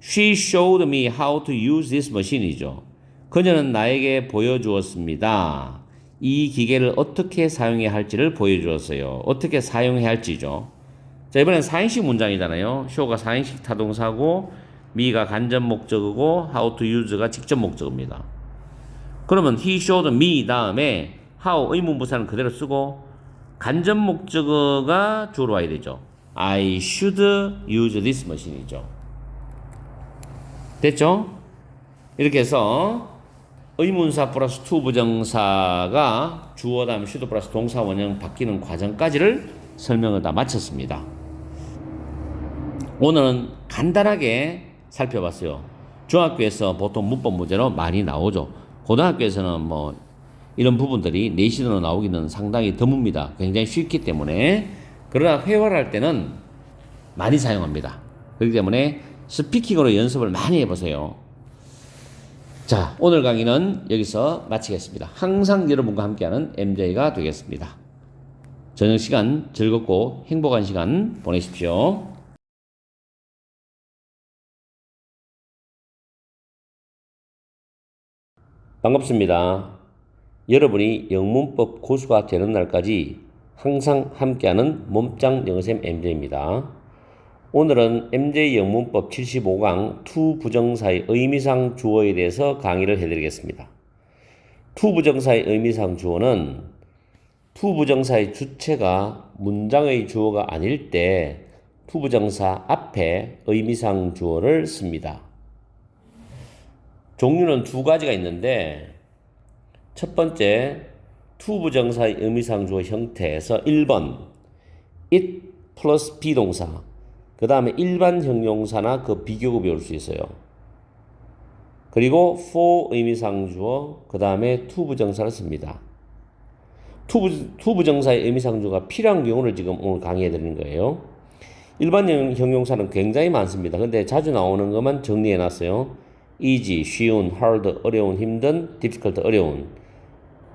She showed me how to use this machine이죠. 그녀는 나에게 보여주었습니다. 이 기계를 어떻게 사용해야 할지를 보여주었어요. 어떻게 사용해야 할지죠. 자, 이번엔 4인식 문장이잖아요. show가 4인식 타동사고 me가 간접 목적어고 how to use가 직접 목적어입니다. 그러면 he showed me 다음에 how 의문부사는 그대로 쓰고 간접 목적어가 주어로 와야 되죠. I should use this machine이죠. 됐죠? 이렇게 해서 의문사 플러스 to 부정사가 주어 다음 should 플러스 동사 원형 바뀌는 과정까지를 설명을 다 마쳤습니다. 오늘은 간단하게 살펴봤어요. 중학교에서 보통 문법 문제로 많이 나오죠. 고등학교에서는 뭐 이런 부분들이 내신으로 나오기는 상당히 드뭅니다. 굉장히 쉽기 때문에. 그러나 회화를 할 때는 많이 사용합니다. 그렇기 때문에 스피킹으로 연습을 많이 해보세요. 자, 오늘 강의는 여기서 마치겠습니다. 항상 여러분과 함께하는 MJ가 되겠습니다. 저녁 시간 즐겁고 행복한 시간 보내십시오. 반갑습니다. 여러분이 영문법 고수가 되는 날까지 항상 함께하는 몸짱 영어쌤 MJ입니다. 오늘은 MJ 영문법 75강 to 부정사의 의미상 주어에 대해서 강의를 해드리겠습니다. to 부정사의 의미상 주어는 to 부정사의 주체가 문장의 주어가 아닐 때 to 부정사 앞에 의미상 주어를 씁니다. 종류는 두 가지가 있는데 첫 번째 to 부정사의 의미상 주어 형태에서 1번 it 플러스 비동사 그 다음에 일반 형용사나 그 비교급이 올 수 있어요. 그리고 for 의미상 주어 그 다음에 to 부정사를 씁니다. to 부정사의 의미상 주어가 필요한 경우를 지금 오늘 강의해 드리는 거예요. 일반 형용사는 굉장히 많습니다. 근데 자주 나오는 것만 정리해 놨어요. easy, 쉬운, hard, 어려운, 힘든, difficult, 어려운,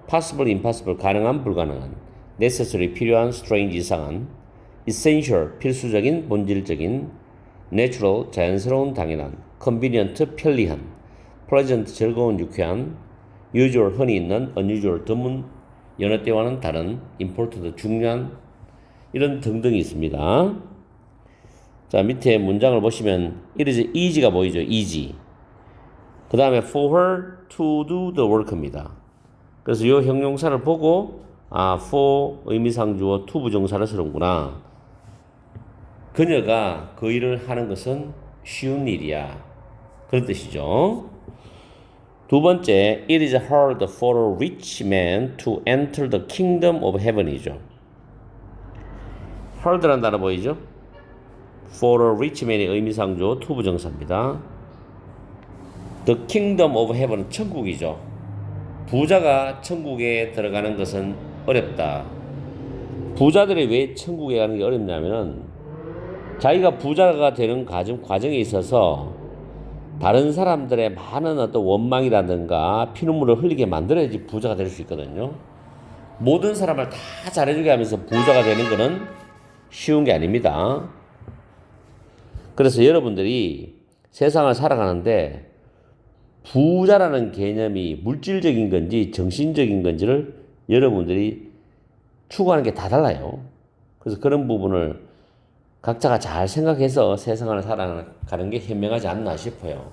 possible, impossible, 가능한, 불가능한, necessary, 필요한, strange, 이상한, essential, 필수적인, 본질적인, natural, 자연스러운, 당연한, convenient, 편리한, pleasant, 즐거운, 유쾌한, usual, 흔히 있는, unusual, 드문, 여느 때와는 다른, important, 중요한, 이런 등등이 있습니다. 자, 밑에 문장을 보시면 it is easy가 보이죠? easy. 그 다음에 for her to do the work입니다. 그래서 이 형용사를 보고 for 의미상 주어 to 부정사를 쓰는구나. 그녀가 그 일을 하는 것은 쉬운 일이야. 그런 뜻이죠. 두 번째, it is hard for a rich man to enter the kingdom of heaven이죠. hard라는 단어 보이죠? for a rich man의 의미상 주어 to 부정사입니다. The kingdom of heaven은 천국이죠. 부자가 천국에 들어가는 것은 어렵다. 부자들이 왜 천국에 가는 게 어렵냐면은 자기가 부자가 되는 과정에 있어서 다른 사람들의 많은 어떤 원망이라든가 피눈물을 흘리게 만들어야지 부자가 될 수 있거든요. 모든 사람을 다 잘해주게 하면서 부자가 되는 것은 쉬운 게 아닙니다. 그래서 여러분들이 세상을 살아가는데 부자라는 개념이 물질적인 건지 정신적인 건지를 여러분들이 추구하는 게 다 달라요. 그래서 그런 부분을 각자가 잘 생각해서 세상을 살아가는 게 현명하지 않나 싶어요.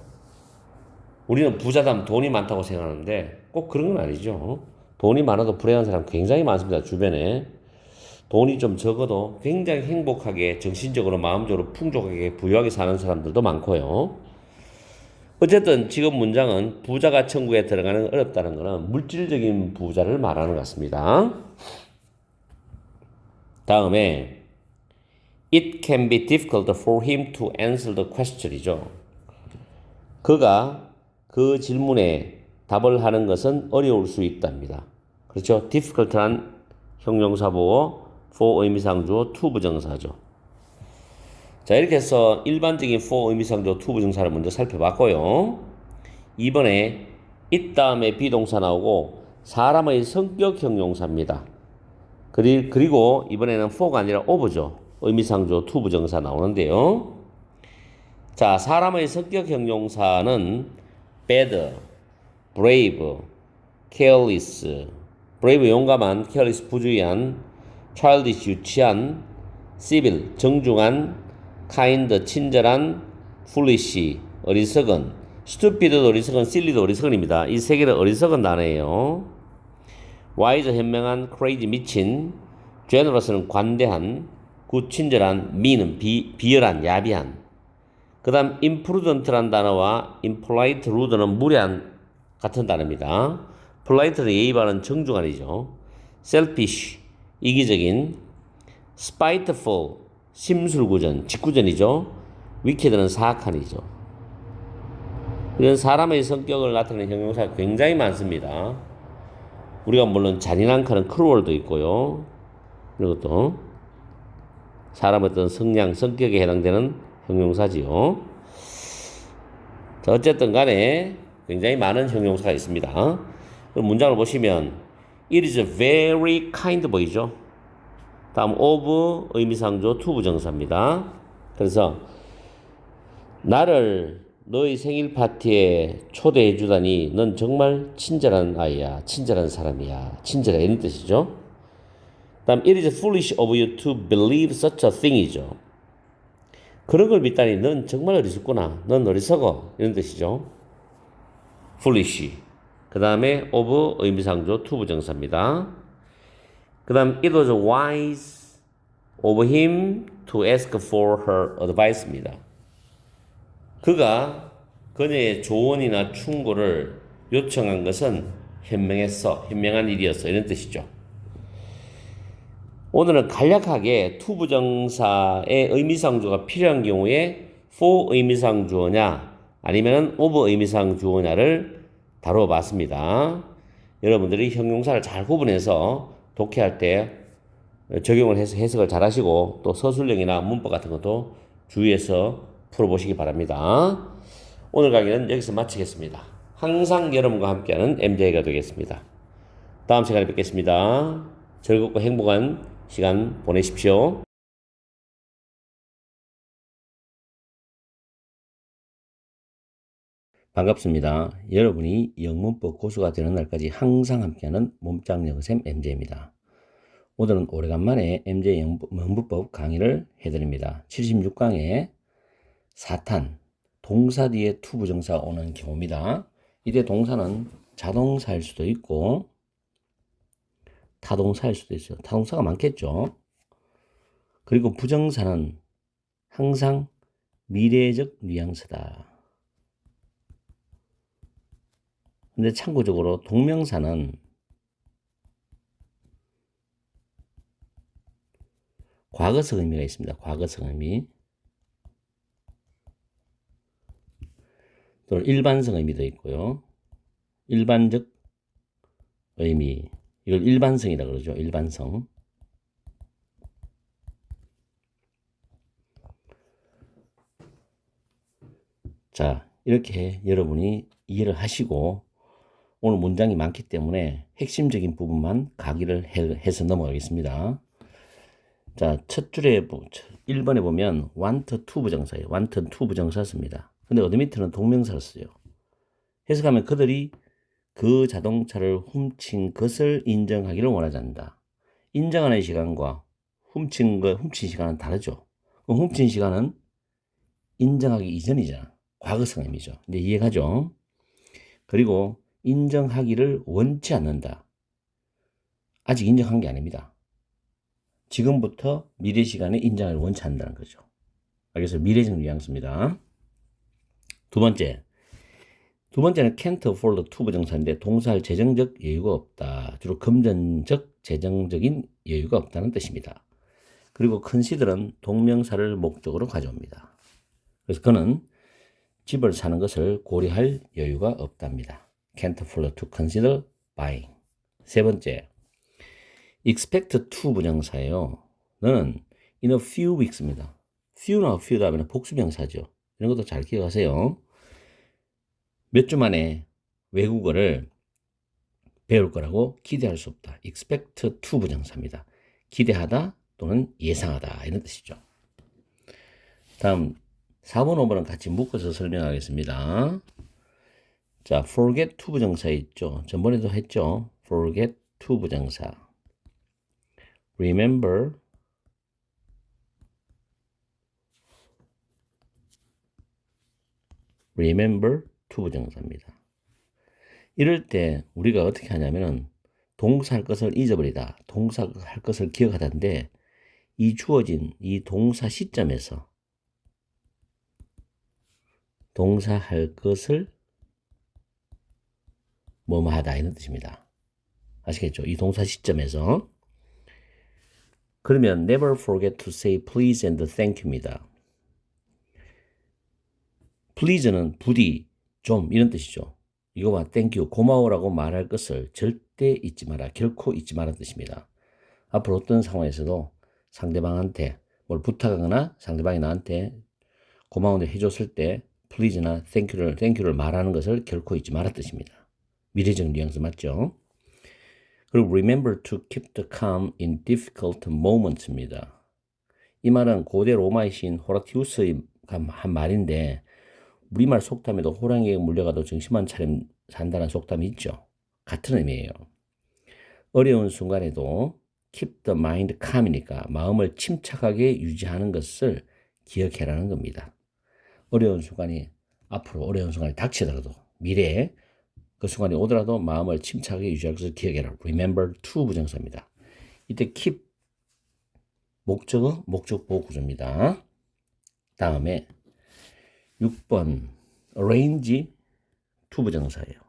우리는 부자다면 돈이 많다고 생각하는데 꼭 그런 건 아니죠. 돈이 많아도 불행한 사람 굉장히 많습니다. 주변에. 돈이 좀 적어도 굉장히 행복하게 정신적으로 마음적으로 풍족하게 부유하게 사는 사람들도 많고요. 어쨌든 지금 문장은 부자가 천국에 들어가는 건 어렵다는 것은 물질적인 부자를 말하는 것 같습니다. 다음에 It can be difficult for him to answer the question이죠. 그가 그 질문에 답을 하는 것은 어려울 수 있답니다. 그렇죠? difficult란 형용사 보고 for 의미상 주어 to 부정사죠. 자, 이렇게 해서 일반적인 for 의미상 주어 to 부정사를 먼저 살펴봤고요. 이번에 it 다음에 비동사 나오고 사람의 성격 형용사입니다. 그리고 이번에는 for가 아니라 of죠. 의미상 주어 to 부정사 나오는데요. 자, 사람의 성격 형용사는 bad, brave, careless, brave 용감한, careless 부주의한, childish 유치한, civil 정중한, kind 친절한, foolish 어리석은, stupid도 어리석은, silly도 어리석은입니다. 이 세 개는 어리석은 단어예요. wise 현명한, crazy 미친, generous는 관대한, good 친절한, mean은 비열한, 야비한. 그 다음 imprudent란 단어와 impolite, rude는 무례한 같은 단어입니다. polite는 예의 바른 정중한이죠. selfish, 이기적인. spiteful, 심술구전, 직구전이죠. wicked는 사악한이죠. 이런 사람의 성격을 나타내는 형용사가 굉장히 많습니다. 우리가 물론 잔인한 cruel도 있고요. 그리고 또 사람의 어떤 성향, 성격에 해당되는 형용사지요. 자, 어쨌든 간에 굉장히 많은 형용사가 있습니다. 그럼 문장을 보시면 It is very kind 보이죠? 다음 of 의미상조 to 부정사입니다. 그래서 나를 너의 생일 파티에 초대해 주다니 넌 정말 친절한 아이야. 친절한 사람이야. 친절해 이런 뜻이죠. 다음 It is foolish of you to believe such a thing이죠. 그런 걸 믿다니 넌 정말 어리석구나. 넌 어리석어. 이런 뜻이죠. foolish. 그 다음에 of 의미상조 to 부정사입니다. 그 다음 it was wise of him to ask for her advice입니다. 그가 그녀의 조언이나 충고를 요청한 것은 현명한 일이었어. 이런 뜻이죠. 오늘은 간략하게 to 부정사의 의미상주어가 필요한 경우에 for 의미상주어냐 아니면 of 의미상주어냐를 다뤄봤습니다. 여러분들이 형용사를 잘 구분해서 독해할 때 적용을 해서 해석을 잘 하시고 또 서술형이나 문법 같은 것도 주의해서 풀어보시기 바랍니다. 오늘 강의는 여기서 마치겠습니다. 항상 여러분과 함께하는 MJ가 되겠습니다. 다음 시간에 뵙겠습니다. 즐겁고 행복한 시간 보내십시오. 반갑습니다. 여러분이 영문법 고수가 되는 날까지 항상 함께하는 몸짱 영어쌤 MJ입니다. 오늘은 오래간만에 MJ 영문법 강의를 해드립니다. 76강에 4탄 동사 뒤에 to 부정사 오는 경우입니다. 이때 동사는 자동사일 수도 있고 타동사일 수도 있어요. 타동사가 많겠죠. 그리고 부정사는 항상 미래적 뉘앙스다. 근데 참고적으로 동명사는 과거성 의미가 있습니다. 과거성 의미. 또는 일반성 의미도 있고요. 일반적 의미. 이걸 일반성이라 그러죠. 일반성. 자, 이렇게 여러분이 이해를 하시고 오늘 문장이 많기 때문에 핵심적인 부분만 강의를 해서 넘어가겠습니다. 자, 첫 줄에 1번에 보면 want to 부정사예요. want to 부정사 씁니다. 근데 어드미트는 동명사를 쓰죠. 해석하면 그들이 그 자동차를 훔친 것을 인정하기를 원하지 않는다. 인정하는 시간과 훔친 시간은 다르죠. 훔친 시간은 인정하기 이전이잖아. 과거성 의미죠. 이제 이해가죠? 그리고 인정하기를 원치 않는다. 아직 인정한 게 아닙니다. 지금부터 미래 시간에 인정을 원치 않는다는 거죠. 그래서 미래적 뉘앙스입니다. 두 번째는 can't afford to 부정사인데 동사할 재정적 여유가 없다. 주로 금전적, 재정적인 여유가 없다는 뜻입니다. 그리고 consider은 동명사를 목적으로 가져옵니다. 그래서 그는 집을 사는 것을 고려할 여유가 없답니다. can't afford to consider buying. 세 번째, expect to 부정사예요. 너는 in a few weeks입니다. few나 few 다음에는 복수명사죠. 이런 것도 잘 기억하세요. 몇 주 만에 외국어를 배울 거라고 기대할 수 없다. expect to 부정사입니다. 기대하다 또는 예상하다 이런 뜻이죠. 다음 4번, 5번은 같이 묶어서 설명하겠습니다. 자, forget to 부정사 있죠. 전번에도 했죠. forget to 부정사. remember to 부정사입니다. 이럴 때 우리가 어떻게 하냐면은 동사할 것을 잊어버리다, 동사할 것을 기억하다인데 이 주어진 이 동사 시점에서 동사할 것을 뭐뭐 하다 이런 뜻입니다. 아시겠죠? 이 동사 시점에서. 그러면 never forget to say please and thank you입니다. please는 부디, 좀 이런 뜻이죠. 이거와 thank you, 고마워라고 말할 것을 절대 잊지 마라, 결코 잊지 마라는 뜻입니다. 앞으로 어떤 상황에서도 상대방한테 뭘 부탁하거나 상대방이 나한테 고마운 일 해줬을 때 please나 thank you를 말하는 것을 결코 잊지 마라 뜻입니다. 미래적 뉘앙스 맞죠? 그리고 remember to keep the calm in difficult moments입니다. 이 말은 고대 로마의 시인 호라티우스가 한 말인데 우리말 속담에도 호랑이에 물려가도 정신만 차리면 산다는 속담이 있죠. 같은 의미예요. 어려운 순간에도 keep the mind calm이니까 마음을 침착하게 유지하는 것을 기억해라는 겁니다. 어려운 순간이 앞으로 어려운 순간이 닥치더라도 미래에 그 순간이 오더라도 마음을 침착하게 유지할 것을 기억해라. remember to 부정사입니다. 이때 keep 목적어, 목적보호 구조입니다. 다음에 6번 arrange to 부정사예요.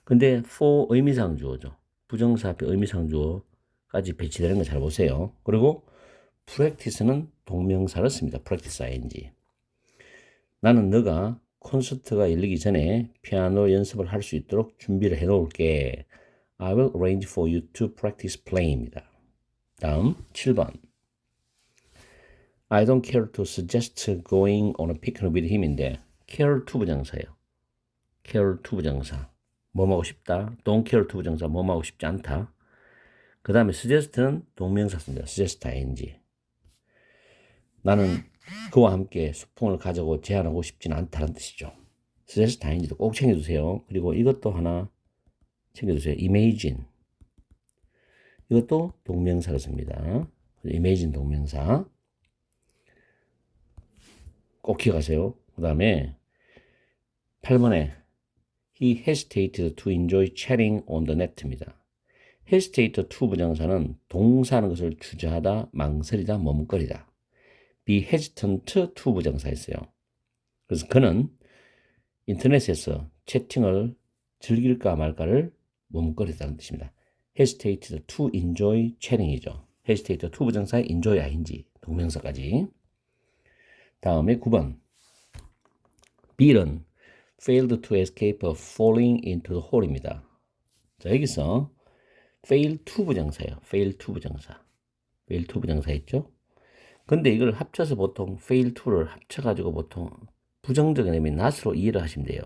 근데 for 의미상 주어죠. 부정사 앞에 의미상 주어까지 배치되는 거 잘 보세요. 그리고 practice는 동명사를 씁니다. practice ing. 나는 너가 콘서트가 열리기 전에 피아노 연습을 할 수 있도록 준비를 해 놓을게. I will arrange for you to practice playing입니다. 다음 7번. I don't care to suggest going on a picnic with him인데 care to 부정사예요. care to 부정사. 뭐 하고 싶다. don't care to 부정사. 뭐 하고 싶지 않다. 그 다음에 suggest는 동명사 씁니다. suggest ing. 나는 그와 함께 소풍을 가자고 제안하고 싶지는 않다는 뜻이죠. suggest ing도 꼭 챙겨두세요. 그리고 이것도 하나 챙겨두세요. imagine. 이것도 동명사를 씁니다. imagine 동명사. 꼭 기억하세요. 그 다음에 8번에 He hesitated to enjoy chatting on the net입니다. hesitate to 부정사는 동사하는 것을 주저하다, 망설이다, 머뭇거리다. be hesitant to 부정사 있어요. 그래서 그는 인터넷에서 채팅을 즐길까 말까를 머뭇거리다는 뜻입니다. hesitated to enjoy chatting이죠. hesitate to 부정사에 enjoy ing 동명사까지. 다음에 9번. Bill은 failed to escape falling into the hole입니다. 자, 여기서 fail to 부정사예요. fail to 부정사. fail to 부정사 있죠? 근데 이걸 합쳐서 보통 fail to를 합쳐가지고 보통 부정적인 의미 not으로 이해를 하시면 돼요.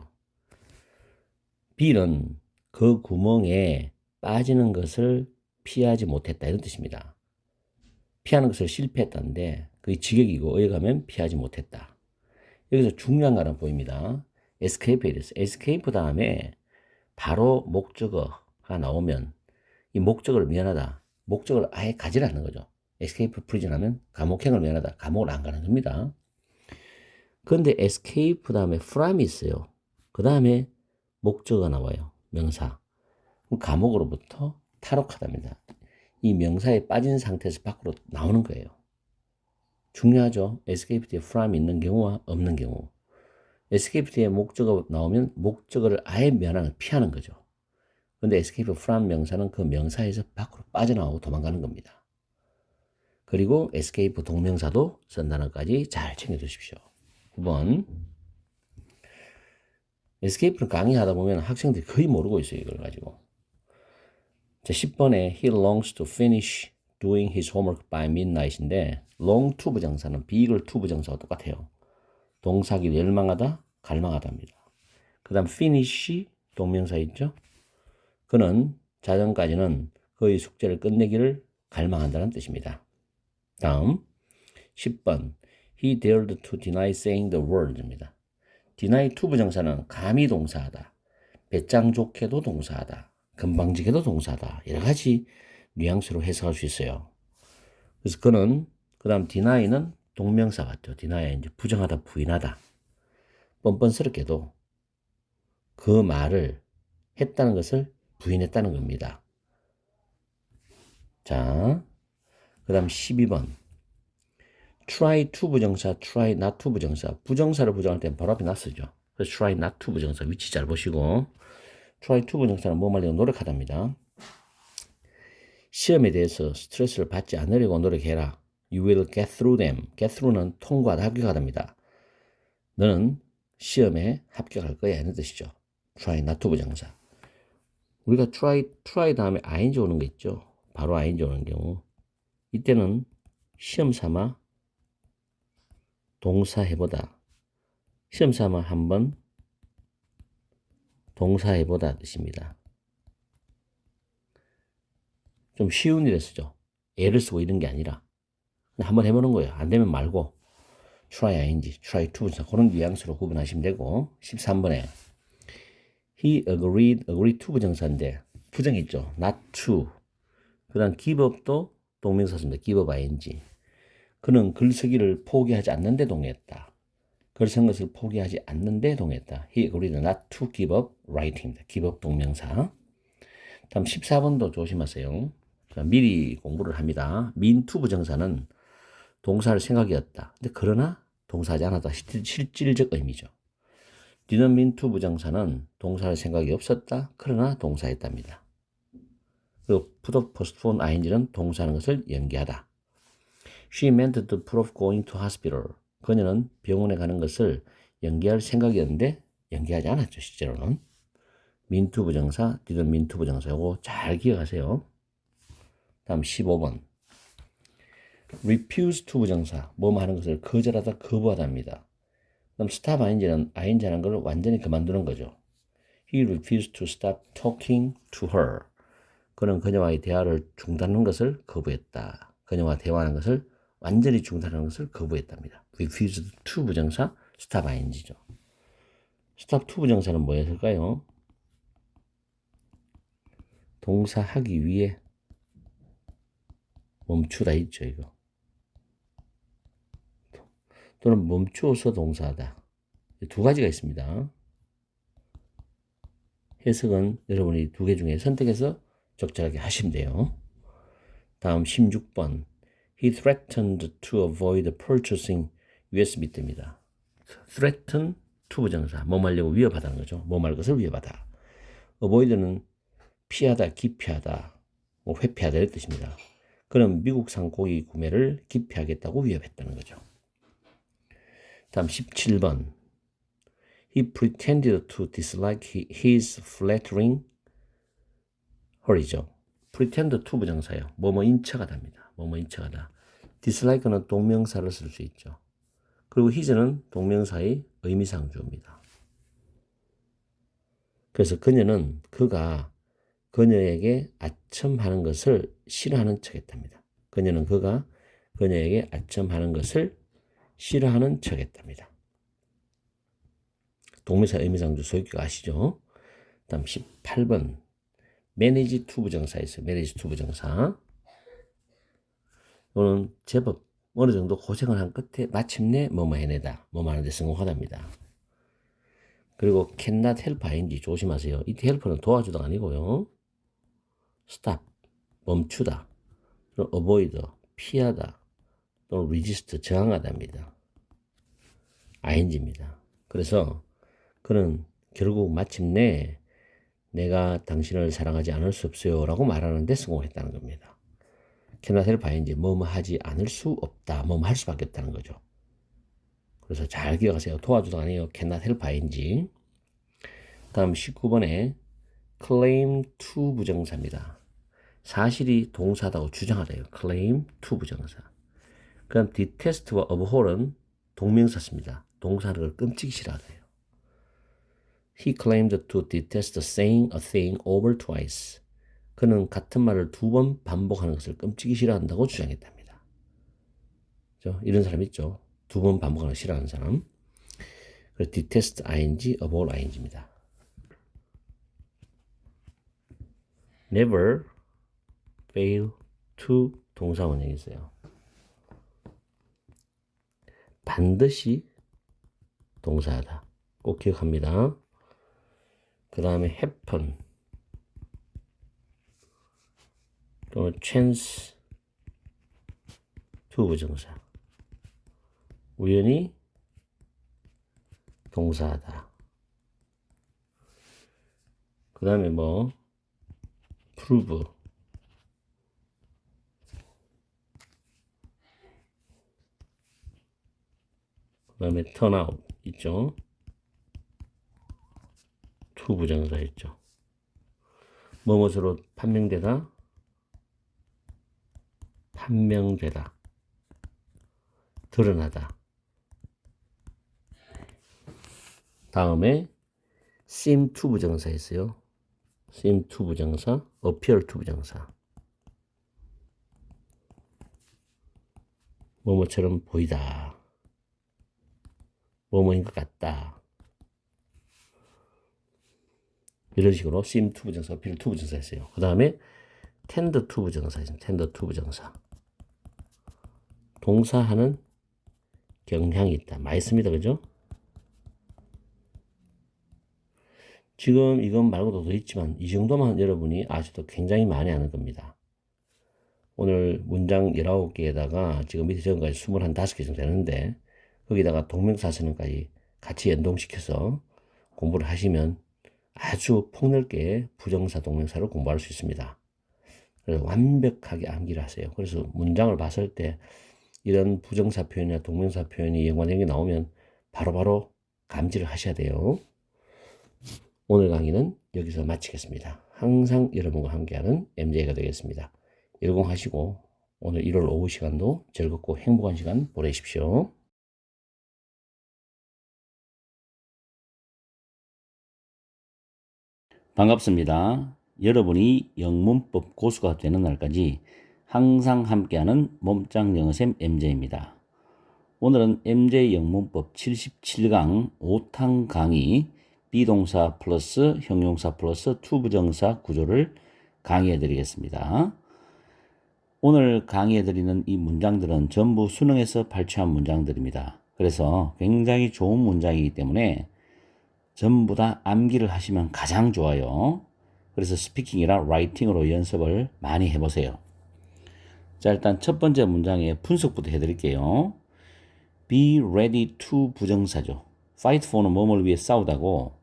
B는 그 구멍에 빠지는 것을 피하지 못했다 이런 뜻입니다. 피하는 것을 실패했다는데 그게 직역이고 의역하면 피하지 못했다. 여기서 중요한 거 하나 보입니다. escape에 대해서 escape 다음에 바로 목적어가 나오면 이 목적어를 미안하다. 목적어를 아예 가지라는 거죠. escape prison 하면 감옥행을 미안하다. 감옥을 안 가는 겁니다. 그런데 escape 다음에 from이 있어요. 그 다음에 목적어가 나와요. 명사. 그럼 감옥으로부터 탈옥하답니다. 이 명사에 빠진 상태에서 밖으로 나오는 거예요. 중요하죠. escape 뒤에 from 있는 경우와 없는 경우. escape 뒤에 목적어 나오면 목적어를 아예 면하는, 피하는 거죠. 근데 escape from 명사는 그 명사에서 밖으로 빠져나오고 도망가는 겁니다. 그리고 escape 동명사도 쓴다는 것까지 잘 챙겨두십시오. 9번. escape를 강의하다 보면 학생들이 거의 모르고 있어요. 이걸 가지고. 자, 10번에 he longs to finish doing his homework by midnight인데 long to 부정사는 비글 to 부정사와 똑같아요. 동사기 열망하다, 갈망하다입니다. 그 다음 finish 동명사 있죠? 그는 자정까지는 그의 숙제를 끝내기를 갈망한다는 뜻입니다. 다음 10번 He dared to deny saying the word입니다. deny to 부정사는 감히 동사하다, 배짱 좋게도 동사하다, 건방지게도 동사하다 여러 가지 뉘앙스로 해석할 수 있어요. 그래서 그는 그 다음 deny는 동명사 같죠. deny 이제 부정하다, 부인하다. 뻔뻔스럽게도 그 말을 했다는 것을 부인했다는 겁니다. 자, 그 다음 12번. try to 부정사, try not to 부정사. 부정사를 부정할 때는 바로 앞에 놨어죠. 그래서 try not to 부정사 위치 잘 보시고. try to 부정사는 뭐 하려고 노력하답니다. 시험에 대해서 스트레스를 받지 않으려고 노력해라. You will get through them. get through는 통과하다, 합격하답니다. 너는 시험에 합격할 거야 하는 뜻이죠. try not to 부정사. 우리가 try 다음에 ing 오는 거 있죠. 바로 ing 오는 경우. 이때는 시험 삼아 동사 해보다. 시험 삼아 한번 동사 해보다 뜻입니다. 좀 쉬운 일에 쓰죠. 애를 쓰고 이런 게 아니라 한번 해보는 거예요. 안 되면 말고 try ing, try to 부정사 그런 뉘앙스로 구분하시면 되고 13번에 he agreed to 부정사인데 부정 있죠. not to 그 다음 give up도 동명사입니다. give up ing 그는 글쓰기를 포기하지 않는데 동의했다. 글 쓴 것을 포기하지 않는데 동의했다. He agreed not to give up writing입니다. give up 동명사. 다음 14번도 조심하세요. 자, 미리 공부를 합니다. mean to 부정사는 동사를 생각이었다. 근데 그러나 동사하지 않았다. 실질적 의미죠. didn't mean to 부정사는 동사할 생각이 없었다. 그러나 동사했답니다. 그리고 put off, postpone, ing는 동사하는 것을 연기하다. She meant to put off going to hospital. 그녀는 병원에 가는 것을 연기할 생각이었는데 연기하지 않았죠. 실제로는. mean to 부정사, didn't mean to 부정사고 잘 기억하세요. 다음 15번. refuse to 부정사, 뭐뭐 하는 것을 거절하다, 거부하다입니다. 그럼 stop ing는 ing 하는 걸 완전히 그만두는 거죠. He refused to stop talking to her. 그는 그녀와의 대화를 중단하는 것을 거부했다. 그녀와 대화하는 것을 완전히 중단하는 것을 거부했답니다. refused to 부정사, stop ing죠. stop to 부정사는 뭐였을까요? 동사 하기 위해 멈추다 있죠, 이거. 또는 멈추어서 동사하다. 두 가지가 있습니다. 해석은 여러분이 두 개 중에 선택해서 적절하게 하시면 돼요. 다음 16번. He threatened to avoid purchasing USB입니다. threaten to 부정사. 뭐 하려고 위협하다는 거죠. 뭐 할 것을 위협하다. avoid는 피하다, 기피하다, 뭐 회피하다 이런 뜻입니다. 그는 미국산 고기 구매를 기피하겠다고 위협했다는 거죠. 다음 17번. He pretended to dislike his flattering her이죠. pretend to 부정사예요. 뭐뭐 인척하다입니다. 뭐뭐 인척하다. dislike는 동명사를 쓸 수 있죠. 그리고 his는 동명사의 의미상주어입니다. 그래서 그녀는 그가 그녀에게 아첨하는 것을 싫어하는 척했답니다. 그녀는 그가 그녀에게 아첨하는 것을 싫어하는 척했답니다. 동명사 의미상주 소유격 아시죠? 다음 18번. manage to 부정사 있어요. manage to 부정사. 이거는 제법 어느 정도 고생을 한 끝에 마침내 뭐뭐 해내다. 뭐뭐 하는데 성공하답니다. 그리고 cannot help ing 조심하세요. 이때 help는 도와주다가 아니고요. stop, 멈추다. avoid, 피하다. 또는 resist, 저항하다입니다. ing입니다. 그래서 그는 결국 마침내 내가 당신을 사랑하지 않을 수 없어요 라고 말하는데 성공했다는 겁니다. cannot help ing, 뭐뭐 하지 않을 수 없다. 뭐뭐 할 수밖에 없다는 거죠. 그래서 잘 기억하세요. 도와주다가 아니에요. cannot help ing. 다음 19번에 claim to 부정사입니다. 사실이 동사다고 주장하래요. claim to 부정사. 그럼 detest와 abhor은 동명사 씁니다. 동사를 걸 끔찍이 싫어하래요. He claimed to detest saying a thing over twice. 그는 같은 말을 두 번 반복하는 것을 끔찍이 싫어한다고 주장했답니다. 그렇죠? 이런 사람 있죠. 두 번 반복하는 걸 싫어하는 사람. 그래서 detest ing, abhor ing입니다. never fail to 동사 원형이 있어요. 반드시 동사하다. 꼭 기억합니다. 그 다음에 happen 또는 chance to 부정사. 우연히 동사하다. 그 다음에 뭐 prove, 그 다음에 turn out 있죠. to 부정사 있죠. 뭐뭐으로 판명되다, 판명되다, 드러나다. 다음에 seem to 부정사 있어요. seem to 부정사, appear to 부정사. 뭐뭐처럼 보이다, 뭐뭐인 것 같다. 이런 식으로 seem to 부정사, appear to 부정사 있어요. 그 다음에 tend to 부정사 있습니다. tend to 부정사. 동사하는 경향이 있다. 많이 씁니다. 그죠? 지금 이건 말고도 더 있지만 이 정도만 여러분이 아셔도 굉장히 많이 하는 겁니다. 오늘 문장 19개에다가 지금 밑에 적은 까지 25개 정도 되는데 거기다가 동명사선언까지 같이 연동시켜서 공부를 하시면 아주 폭넓게 부정사 동명사를 공부할 수 있습니다. 그래서 완벽하게 암기를 하세요. 그래서 문장을 봤을 때 이런 부정사 표현이나 동명사 표현이 연관된 게 나오면 바로바로 감지를 하셔야 돼요. 오늘 강의는 여기서 마치겠습니다. 항상 여러분과 함께하는 MJ가 되겠습니다. 열공하시고 오늘 1월 오후 시간도 즐겁고 행복한 시간 보내십시오. 반갑습니다. 여러분이 영문법 고수가 되는 날까지 항상 함께하는 몸짱 영어쌤 MJ입니다. 오늘은 MJ 영문법 77강 5탄 강의 비동사 플러스 형용사 플러스 투부정사 구조를 강의해 드리겠습니다. 오늘 강의해 드리는 이 문장들은 전부 수능에서 발췌한 문장들입니다. 그래서 굉장히 좋은 문장이기 때문에 전부 다 암기를 하시면 가장 좋아요. 그래서 스피킹이나 라이팅으로 연습을 많이 해보세요. 자, 일단 첫 번째 문장의 분석부터 해드릴게요. Be ready to 부정사죠. Fight for는 뭐뭐를 위해 싸우다고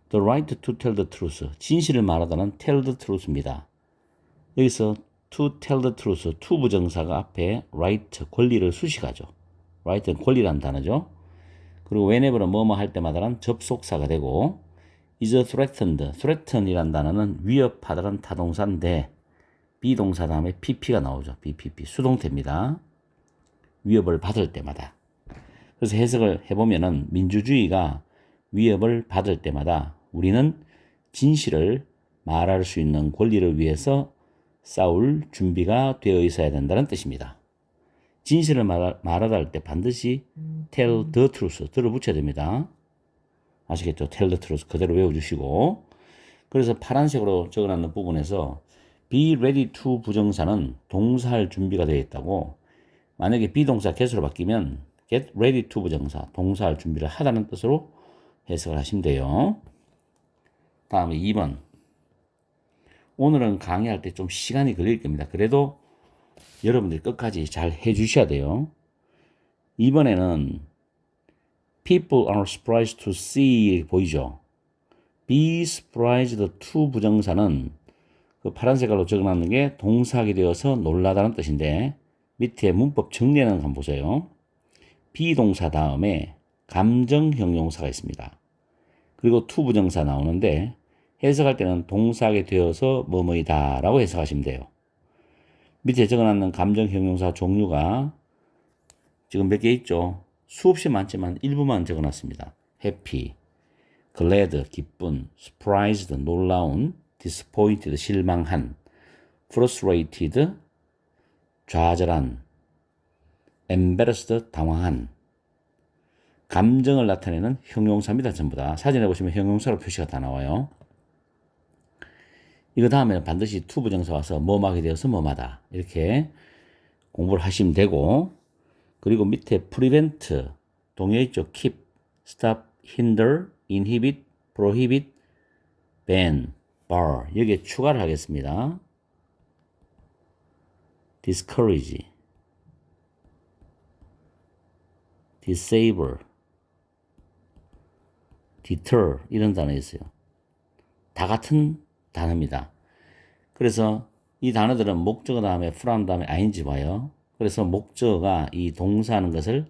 The right to tell the truth, 진실을 말하다는 tell the truth입니다. 여기서 to tell the truth, to 부정사가 앞에 right, 권리를 수식하죠. right는 권리라는 단어죠. 그리고 whenever는 뭐뭐 할 때마다는 접속사가 되고 is threatened, threaten이라는 단어는 위협하다는 타동사인데 비동사 다음에 pp가 나오죠. bpp, 수동태입니다. 위협을 받을 때마다. 그래서 해석을 해보면은 민주주의가 위협을 받을 때마다 우리는 진실을 말할 수 있는 권리를 위해서 싸울 준비가 되어 있어야 된다는 뜻입니다. 진실을 말하다 할 때 반드시 tell the truth, 들을 붙여야 됩니다. 아시겠죠? tell the truth 그대로 외워주시고 그래서 파란색으로 적어놨는 부분에서 be ready to 부정사는 동사할 준비가 되어 있다고 만약에 비동사 get으로 바뀌면 get ready to 부정사, 동사할 준비를 하다는 뜻으로 해석을 하시면 돼요. 다음에 2번. 오늘은 강의할 때 좀 시간이 걸릴 겁니다. 그래도 여러분들이 끝까지 잘 해주셔야 돼요. 이번에는 people are surprised to see 보이죠? be surprised to 부정사는 그 파란 색깔로 적어놨는 게 동사하게 되어서 놀라다는 뜻인데 밑에 문법 정리하는 거 한번 보세요. 비동사 다음에 감정 형용사가 있습니다. 그리고 to 부정사 나오는데 해석할 때는 동사하게 되어서 뭐뭐이다 라고 해석하시면 돼요. 밑에 적어놨는 감정 형용사 종류가 지금 몇 개 있죠? 수없이 많지만 일부만 적어놨습니다. happy, glad, 기쁜, surprised, 놀라운, disappointed, 실망한, frustrated, 좌절한, embarrassed, 당황한, 감정을 나타내는 형용사입니다. 전부 다. 사진에 보시면 형용사로 표시가 다 나와요. 이거 다음에는 반드시 to 부정사 와서 뭐뭐하게 되어서 뭐뭐하다 이렇게 공부를 하시면 되고 그리고 밑에 prevent 동의어 있죠. keep, stop, hinder, inhibit, prohibit, ban, bar 여기에 추가를 하겠습니다. discourage, disable, deter 이런 단어 있어요. 다 같은 단어입니다. 그래서 이 단어들은 목적어 다음에 from 다음에 ing 와요. 그래서 목적어가 이 동사하는 것을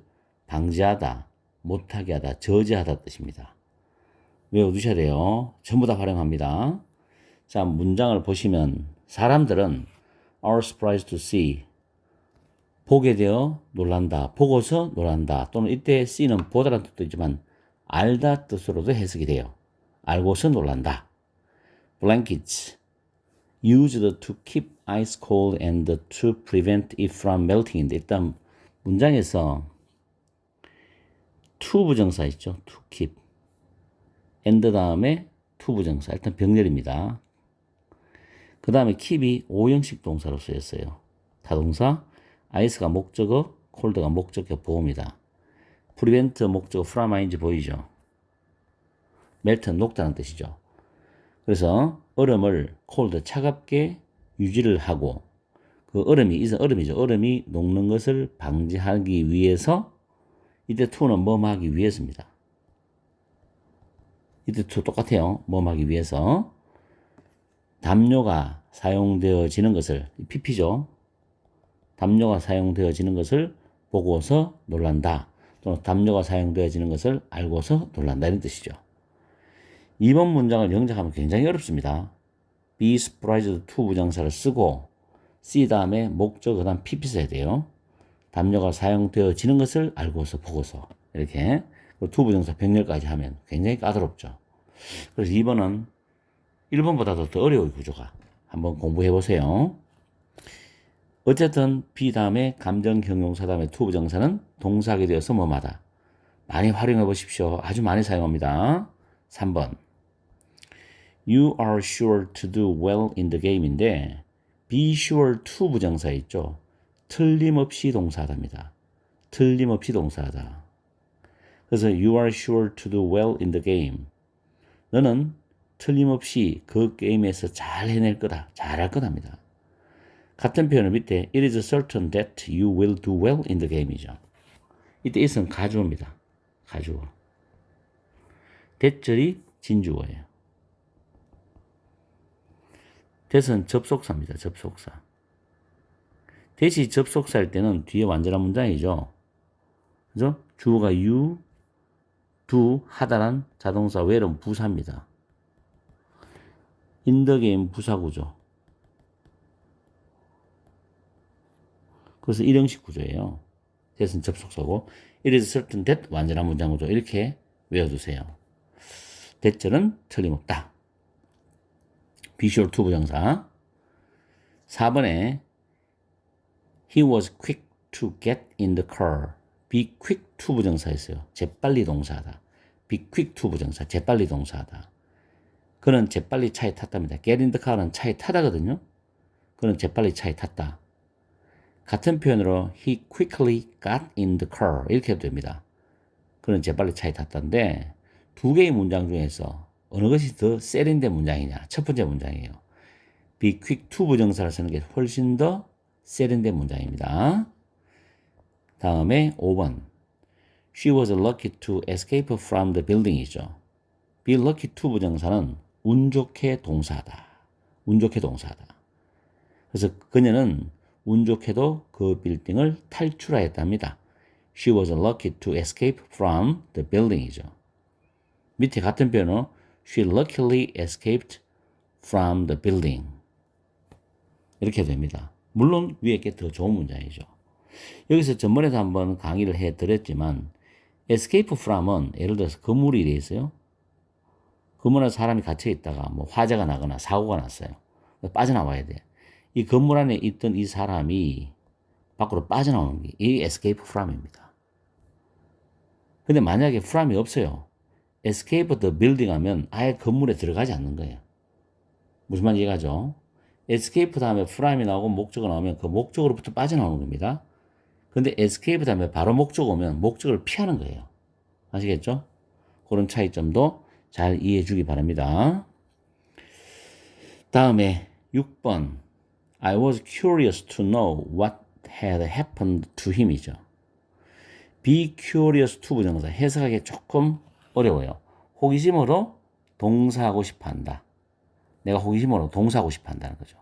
방지하다, 못하게 하다, 저지하다 뜻입니다. 외워두셔야 돼요. 전부 다 활용합니다. 자, 문장을 보시면 사람들은 are surprised to see 보게 되어 놀란다, 보고서 놀란다 또는 이때 see는 보다라는 뜻도 있지만 알다 뜻으로도 해석이 돼요. 알고서 놀란다. blankets used to keep ice cold and to prevent it from melting. 일단 문장에서 to 부정사 있죠. to keep. and 다음에 to 부정사. 일단 병렬입니다. 그 다음에 keep이 5형식 동사로 쓰였어요. 타동사, ice가 목적어, cold가 목적어 보호입니다. prevent 목적어 from ing 보이죠. melt 녹다는 뜻이죠. 그래서 얼음을 cold 차갑게 유지를 하고 그 얼음이죠. 얼음이 녹는 것을 방지하기 위해서 이때 to는 뭐 하기 위해서입니다. 이때 to 똑같아요. 뭐 하기 위해서 담요가 사용되어지는 것을 pp죠. 담요가 사용되어지는 것을 보고서 놀란다. 또는 담요가 사용되어지는 것을 알고서 놀란다 이런 뜻이죠. 이번 문장을 영작하면 굉장히 어렵습니다. be surprised to 부정사를 쓰고 see 다음에 목적 그 다음 pp 써야 돼요. 담요가 사용되어지는 것을 알고서 보고서 이렇게 to 부정사 병렬까지 하면 굉장히 까다롭죠. 그래서 2번은 1번보다도 더 어려워요. 구조가. 한번 공부해 보세요. 어쨌든 be 다음에 감정 형용사 다음에 to 부정사는 동사하게 되어서 뭐마다 많이 활용해 보십시오. 아주 많이 사용합니다. 3번 You are sure to do well in the game인데 be sure to 부정사 있죠. 틀림없이 동사하다입니다. 틀림없이 동사하다. 그래서 you are sure to do well in the game. 너는 틀림없이 그 게임에서 잘 해낼 거다. 잘할 거답니다. 같은 표현을 밑에 it is certain that you will do well in the game이죠. 이때 it은 가주어입니다. 가주어. 대절이 진주어예요. that은 접속사입니다. 접속사. that이 접속사일 때는 뒤에 완전한 문장이죠. 그죠? 주어가 you, do, 하다란 자동사 where은 부사입니다. in the game 부사구조. 그래서 일형식 구조예요. that은 접속사고 it is certain that 완전한 문장구조. 이렇게 외워두세요. that절은 틀림없다. be sure to 부정사. 4번에 he was quick to get in the car. be quick to 부정사였어요. 재빨리 동사하다. be quick to 부정사. 재빨리 동사하다. 그는 재빨리 차에 탔답니다. get in the car는 차에 타다거든요. 그는 재빨리 차에 탔다. 같은 표현으로 he quickly got in the car 이렇게 해도 됩니다. 그는 재빨리 차에 탔다인데 두 개의 문장 중에서 어느 것이 더 세련된 문장이냐? 첫 번째 문장이에요. be quick to 부정사를 쓰는 게 훨씬 더 세련된 문장입니다. 다음에 5번. She was lucky to escape from the building이죠. be lucky to 부정사는 운 좋게 동사하다. 운 좋게 동사하다. 그래서 그녀는 운 좋게도 그 빌딩을 탈출하였답니다. She was lucky to escape from the building이죠. 밑에 같은 표현은 She luckily escaped from the building. 이렇게 됩니다. 물론 위에 게 더 좋은 문장이죠. 여기서 전번에도 한번 강의를 해드렸지만 escape from은 예를 들어서 건물이 이래 있어요. 건물에 사람이 갇혀 있다가 뭐 화재가 나거나 사고가 났어요. 빠져나와야 돼. 이 건물 안에 있던 이 사람이 밖으로 빠져나오는 게 이 escape from입니다. 근데 만약에 from이 없어요. escape the building 하면 아예 건물에 들어가지 않는 거예요. 무슨 말인지 이해가죠? escape 다음에 from이 나오고 목적어 나오면 그 목적으로부터 빠져나오는 겁니다. 근데 escape 다음에 바로 목적어 오면 목적을 피하는 거예요. 아시겠죠? 그런 차이점도 잘 이해해 주기 바랍니다. 다음에 6번 I was curious to know what had happened to him 이죠. be curious to 부정사 해석하기 조금 어려워요. 호기심으로 동사하고 싶어 한다. 내가 호기심으로 동사하고 싶어 한다는 거죠.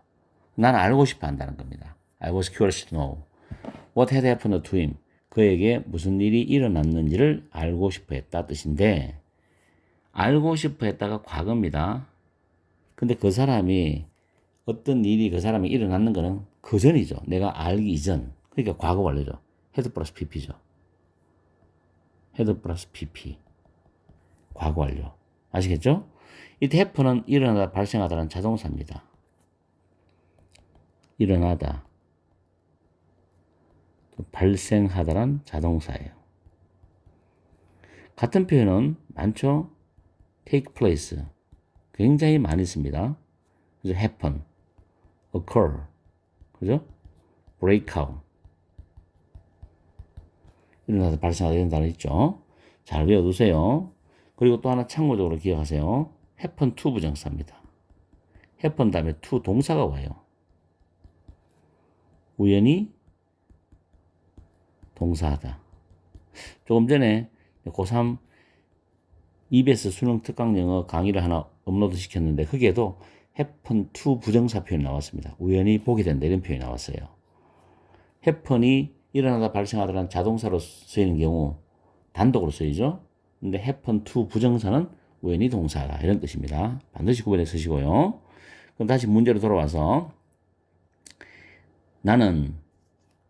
나는 알고 싶어 한다는 겁니다. I was curious to know what had happened to him. 그에게 무슨 일이 일어났는지를 알고 싶어 했다 뜻인데, 알고 싶어 했다가 과거입니다. 근데 그 사람이 어떤 일이 그 사람이 일어났는 거는 그 전이죠. 내가 알기 이전. 그러니까 과거 완료죠. had 플러스 pp죠. had 플러스 pp. 과거 완료. 아시겠죠? 이때 happen은 일어나다, 발생하다는 자동사입니다. 일어나다, 발생하다란 자동사예요. 같은 표현은 많죠? take place. 굉장히 많이 씁니다. 그래서 happen, occur, 그죠? break out. 일어나다, 발생하다 이런 단어 있죠? 잘 외워두세요. 그리고 또 하나 참고적으로 기억하세요. happen to 부정사입니다. happen 다음에 to 동사가 와요. 우연히 동사하다. 조금 전에 고3 EBS 수능 특강 영어 강의를 하나 업로드 시켰는데 거기에도 happen to 부정사 표현이 나왔습니다. 우연히 보게 된다 이런 표현이 나왔어요. happen이 일어나다 발생하다라는 자동사로 쓰이는 경우 단독으로 쓰이죠. 근데 happen to 부정사는 우연히 동사다 이런 뜻입니다. 반드시 구분해 쓰시고요. 그럼 다시 문제로 돌아와서 나는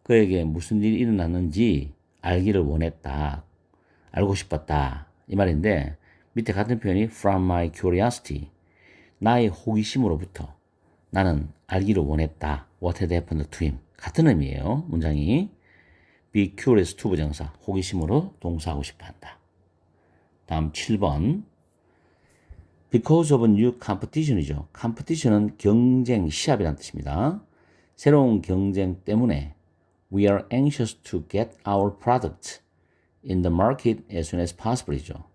그에게 무슨 일이 일어났는지 알기를 원했다. 알고 싶었다. 이 말인데 밑에 같은 표현이 from my curiosity. 나의 호기심으로부터 나는 알기를 원했다. What had happened to him. 같은 의미예요. 문장이. be curious to 부정사. 호기심으로 동사하고 싶어한다. 다음 7번. because of new competition이죠. competition은 경쟁, 시합이라는 뜻입니다. 새로운 경쟁 때문에 we are anxious to get our product in the market as soon as possible이죠.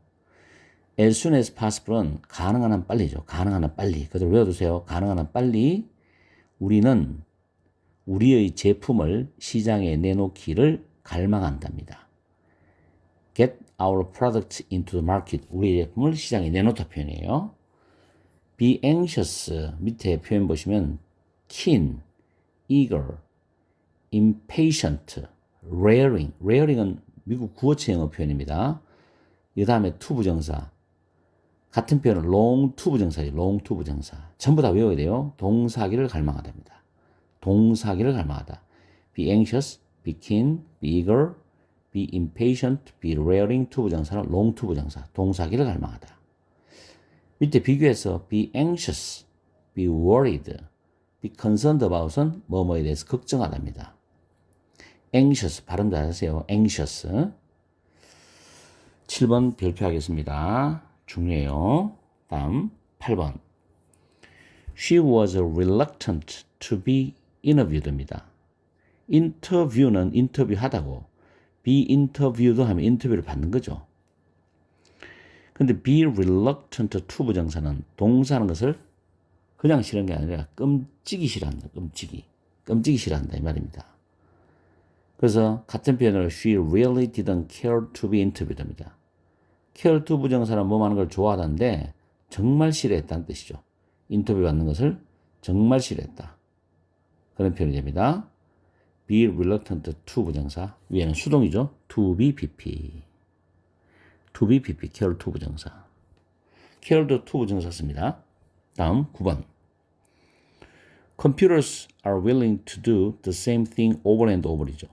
as soon as possible은 가능한 한 빨리죠. 가능한 한 빨리. 그대로 외워두세요. 가능한 한 빨리 우리는 우리의 제품을 시장에 내놓기를 갈망한답니다. get our product into the market. 우리의 제품을 시장에 내놓다 표현이에요. be anxious 밑에 표현 보시면 keen, eager, impatient, raring. raring은 미국 구어체 영어 표현입니다. 이 다음에 to 부정사. 같은 표현은 long to 부정사죠. long to 부정사. 전부 다 외워야 돼요. 동사기를 갈망하답니다. 동사기를 갈망하다. be anxious, be keen, be eager, be impatient, be raring to 부정사는 long to 부정사. 동사기를 갈망하다. 밑에 비교해서 be anxious, be worried, be concerned about은 뭐뭐에 대해서 걱정하답니다. anxious 발음 잘하세요. anxious. 7번 별표하겠습니다. 중요해요. 다음 8번. She was reluctant to be interviewed입니다. 인터뷰는 인터뷰하다고 be interviewed 하면 인터뷰를 받는 거죠. 근데 be reluctant to 부정사는 동사하는 것을 그냥 싫은 게 아니라 끔찍이 싫어한다. 끔찍이 싫어한다 이 말입니다. 그래서 같은 표현으로 she really didn't care to be interviewed입니다. care to 부정사는 뭐 하는 걸 좋아하다는데 정말 싫어했다는 뜻이죠. 인터뷰 받는 것을 정말 싫어했다. 그런 표현이 됩니다. be reluctant to 부정사. 위에는 수동이죠. to be pp. to be pp. care to 부정사. care to 부정사 씁니다. 다음 9번. Computers are willing to do the same thing over and over이죠.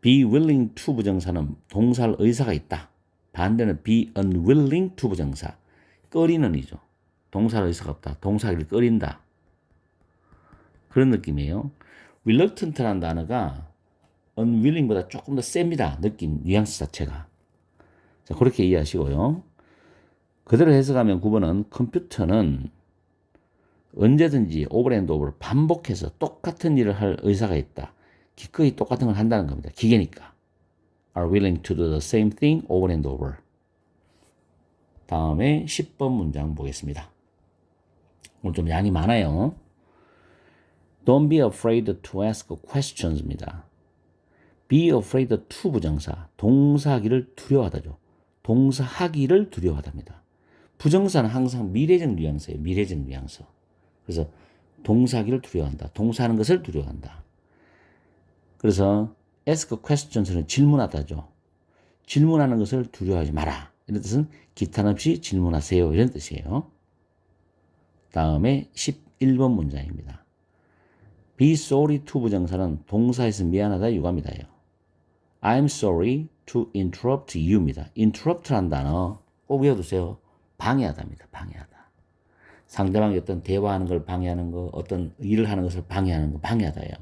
be willing to 부정사는 동사할 의사가 있다. 반대는 be unwilling to 부정사. 꺼리는이죠. 동사할 의사가 없다. 동사하기를 꺼린다. 그런 느낌이에요. reluctant라는 단어가 unwilling보다 조금 더 셉니다. 느낌, 뉘앙스 자체가. 자, 그렇게 이해하시고요. 그대로 해석하면 9번은 컴퓨터는 언제든지 over and over 반복해서 똑같은 일을 할 의사가 있다. 기꺼이 똑같은 걸 한다는 겁니다. 기계니까. are willing to do the same thing over and over. 다음에 10번 문장 보겠습니다. 오늘 좀 양이 많아요. Don't be afraid to ask questions입니다. be afraid to 부정사. 동사하기를 두려워하다죠. 동사하기를 두려워하답니다. 부정사는 항상 미래적 뉘앙스예요. 미래적 뉘앙스. 그래서 동사하기를 두려워한다. 동사하는 것을 두려워한다. 그래서 ask questions는 질문하다죠. 질문하는 것을 두려워하지 마라. 이런 뜻은 기탄 없이 질문하세요. 이런 뜻이에요. 다음에 11번 문장입니다. be sorry to 부정사는 동사에서 미안하다 유감이다요. I'm sorry to interrupt you입니다. interrupt라는 단어 꼭 외워두세요. 방해하다입니다. 방해하다. 상대방이 어떤 대화하는 걸 방해하는 거, 어떤 일을 하는 것을 방해하는 거, 방해하다예요.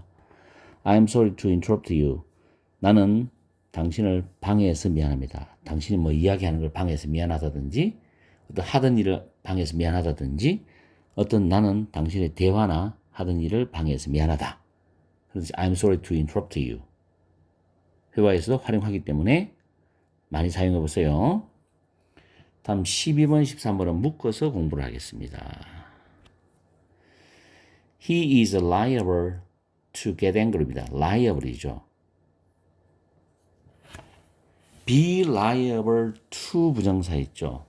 I'm sorry to interrupt you. 나는 당신을 방해해서 미안합니다. 당신이 뭐 이야기하는 걸 방해해서 미안하다든지, 어떤 하던 일을 방해해서 미안하다든지, 어떤 나는 당신의 대화나 하던 일을 방해해서 미안하다. 그래서 I'm sorry to interrupt you. 회화에서도 활용하기 때문에 많이 사용해 보세요. 다음 12번, 13번은 묶어서 공부를 하겠습니다. He is liable to get angry입니다. liable이죠. be liable to 부정사 있죠.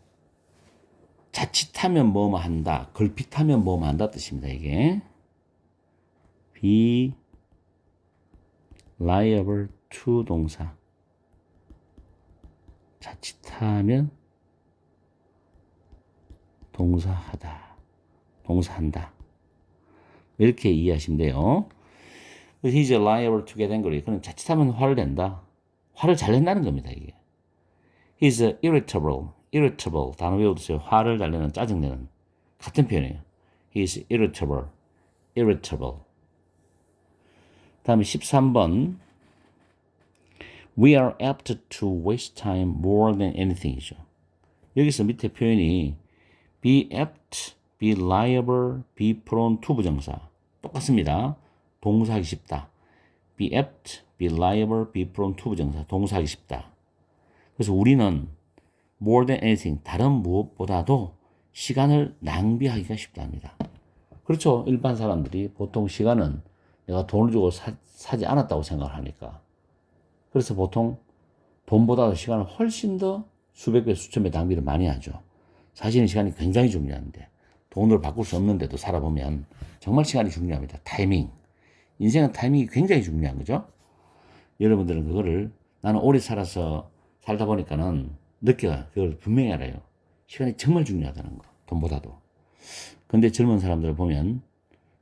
자칫하면 뭐뭐 한다, 걸핏하면 뭐뭐 한다 뜻입니다. 이게 be liable to 동사. 자칫하면 동사하다, 동사한다. 이렇게 이해하시면 돼요. He's liable to get angry. 그는 자칫하면 화를 낸다. 화를 잘 낸다는 겁니다. 이게. He's irritable. irritable. 단어 외워두세요. 화를 잘 내는, 짜증내는. 같은 표현이에요. He's irritable. irritable. 다음에 13번. We are apt to waste time more than anything이죠. 여기서 밑에 표현이 be apt, be liable, be prone to 부정사. 똑같습니다. 동사하기 쉽다. be apt, be liable, be prone to 부정사. 동사하기 쉽다. 그래서 우리는 more than anything, 다른 무엇보다도 시간을 낭비하기가 쉽답니다. 그렇죠. 일반 사람들이 보통 시간은 내가 돈을 주고 사지 않았다고 생각을 하니까. 그래서 보통 돈보다도 시간을 훨씬 더 수백 배, 수천 배 낭비를 많이 하죠. 사실은 시간이 굉장히 중요한데 돈으로 바꿀 수 없는데도 살아보면 정말 시간이 중요합니다. 타이밍. 인생은 타이밍이 굉장히 중요한 거죠. 여러분들은 그거를 나는 오래 살다 보니까는 느껴요. 그걸 분명히 알아요. 시간이 정말 중요하다는 거. 돈보다도. 근데 젊은 사람들을 보면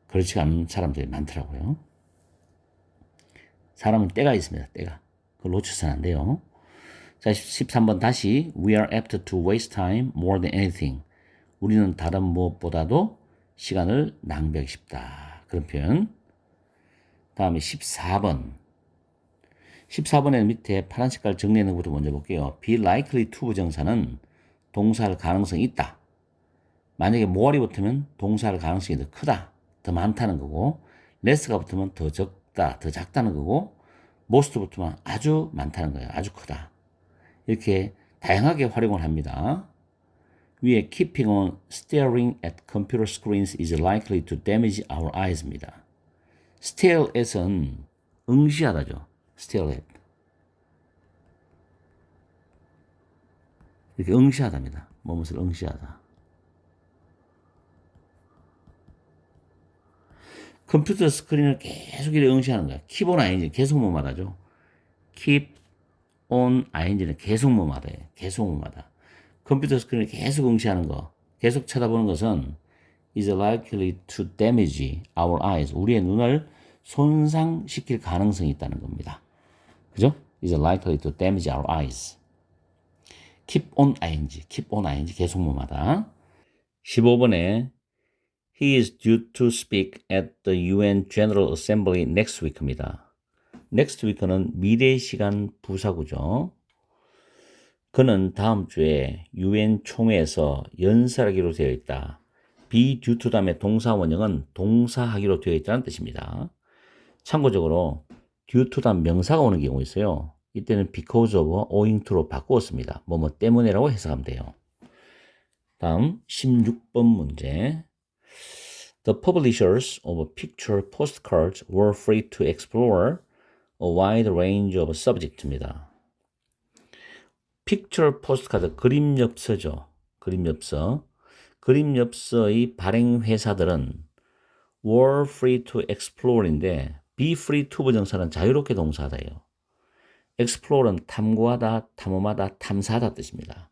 그렇지 않은 사람들이 많더라고요. 사람은 때가 있습니다. 때가. 그걸 놓쳐서는 안 돼요. 자, 13번 다시 We are apt to waste time more than anything. 우리는 다른 무엇보다도 시간을 낭비하기 쉽다. 그런 표현. 다음에 14번. 14번에 밑에 파란 색깔 정리하는 것부터 먼저 볼게요. Be likely to 부정사는 동사할 가능성이 있다. 만약에 more이 붙으면 동사할 가능성이 더 크다. 더 많다는 거고 less가 붙으면 더 적다. 더 작다는 거고 most 붙으면 아주 많다는 거예요. 아주 크다. 이렇게 다양하게 활용을 합니다. 위에 keeping on staring at computer screens is likely to damage our eyes입니다. stare at은 응시하다죠. stare at. 이렇게 응시하답니다. 무엇을 응시하다. 컴퓨터 스크린을 계속 이렇게 응시하는 거야. keep on ing 계속 뭐마다죠. keep on ing는 계속 뭐마다예요. 계속 뭐마다. 컴퓨터 스크린을 계속 응시하는 거, 계속 쳐다보는 것은 is likely to damage our eyes. 우리의 눈을 손상시킬 가능성이 있다는 겁니다. 그죠? is likely to damage our eyes. keep on ing 계속 뭐마다. 15번에 He is due to speak at the UN General Assembly next week입니다. next week는 미래 시간 부사구죠. 그는 다음 주에 UN 총회에서 연설하기로 되어 있다. be due to 다음에 동사 원형은 동사하기로 되어 있다는 뜻입니다. 참고적으로 due to 다음 명사가 오는 경우 있어요. 이때는 because of, owing to로 바꾸었습니다. 뭐뭐 때문에라고 해석하면 돼요. 다음 16번 문제. The publishers of picture postcards were free to explore a wide range of subject입니다. 픽처 포스트카드 그림 엽서죠. 그림 엽서의 발행 회사들은 were free to explore인데 be free to 부정사는 자유롭게 동사다예요. explore는 탐구하다, 탐험하다, 탐사하다 뜻입니다.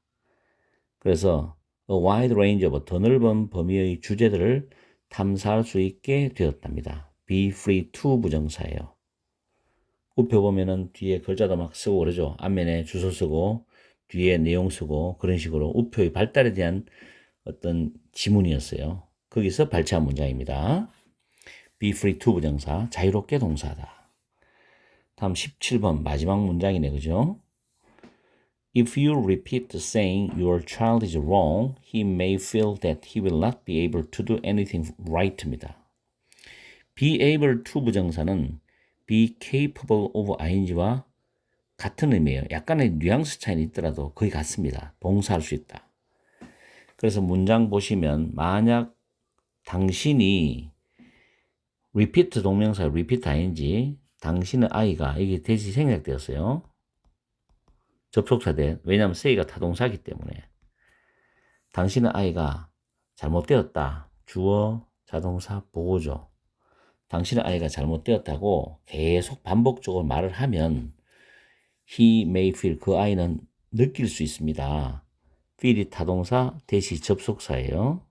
그래서 a wide range of 더 넓은 범위의 주제들을 탐사할 수 있게 되었답니다. be free to 부정사예요. 우표 보면은 뒤에 글자도 막 쓰고 그러죠. 앞면에 주소 쓰고 뒤에 내용 쓰고 그런 식으로 우표의 발달에 대한 어떤 지문이었어요. 거기서 발췌한 문장입니다. be free to 부정사, 자유롭게 동사하다. 다음 17번 마지막 문장이네, 그죠? If you repeat saying your child is wrong, he may feel that he will not be able to do anything right입니다. be able to 부정사는 be capable of ing와 같은 의미예요. 약간의 뉘앙스 차이는 있더라도 거의 같습니다. 동사할 수 있다. 그래서 문장 보시면 만약 당신이 repeat 동명사 repeat ing 당신의 아이가 이게 대시 생략되었어요. 접속사 대 왜냐하면 say가 타동사이기 때문에 당신의 아이가 잘못되었다. 주어, 자동사, 보고죠. 당신의 아이가 잘못되었다고 계속 반복적으로 말을 하면 he may feel 그 아이는 느낄 수 있습니다. feel이 타동사 대시 접속사예요.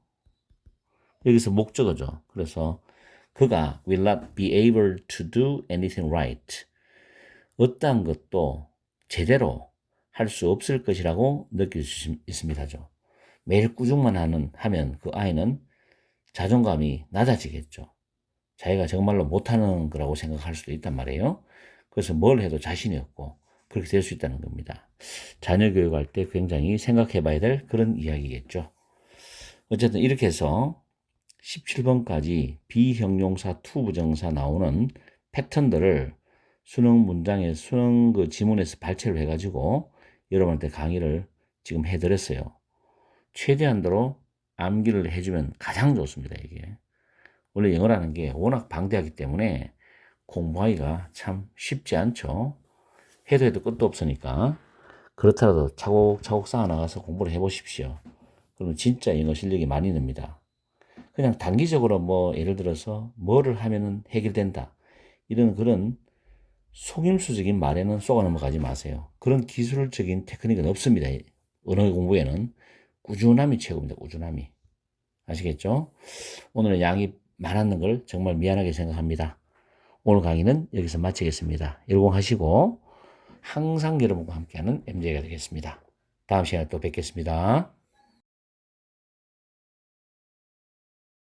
여기서 목적어죠. 그래서 그가 will not be able to do anything right. 어떠한 것도 제대로 할 수 없을 것이라고 느낄 수 있습니다죠. 매일 꾸중만 하면 그 아이는 자존감이 낮아지겠죠. 자기가 정말로 못하는 거라고 생각할 수도 있단 말이에요. 그래서 뭘 해도 자신이 없고 그렇게 될 수 있다는 겁니다. 자녀 교육할 때 굉장히 생각해 봐야 될 그런 이야기겠죠. 어쨌든 이렇게 해서 17번까지 비형용사 to 부정사 나오는 패턴들을 수능 문장의 수능 그 지문에서 발췌를 해가지고 여러분한테 강의를 지금 해드렸어요. 최대한도로 암기를 해주면 가장 좋습니다. 이게 원래 영어라는 게 워낙 방대하기 때문에 공부하기가 참 쉽지 않죠. 해도 끝도 없으니까. 그렇더라도 차곡차곡 쌓아나가서 공부를 해보십시오. 그러면 진짜 영어 실력이 많이 늡니다. 그냥 단기적으로 뭐 예를 들어서 뭐를 하면은 해결된다. 이런 그런 속임수적인 말에는 쏘아 넘어가지 마세요. 그런 기술적인 테크닉은 없습니다. 언어 공부에는 꾸준함이 최고입니다. 꾸준함이. 아시겠죠? 오늘은 양이 많았는 걸 정말 미안하게 생각합니다. 오늘 강의는 여기서 마치겠습니다. 열공하시고 항상 여러분과 함께하는 MJ가 되겠습니다. 다음 시간에 또 뵙겠습니다.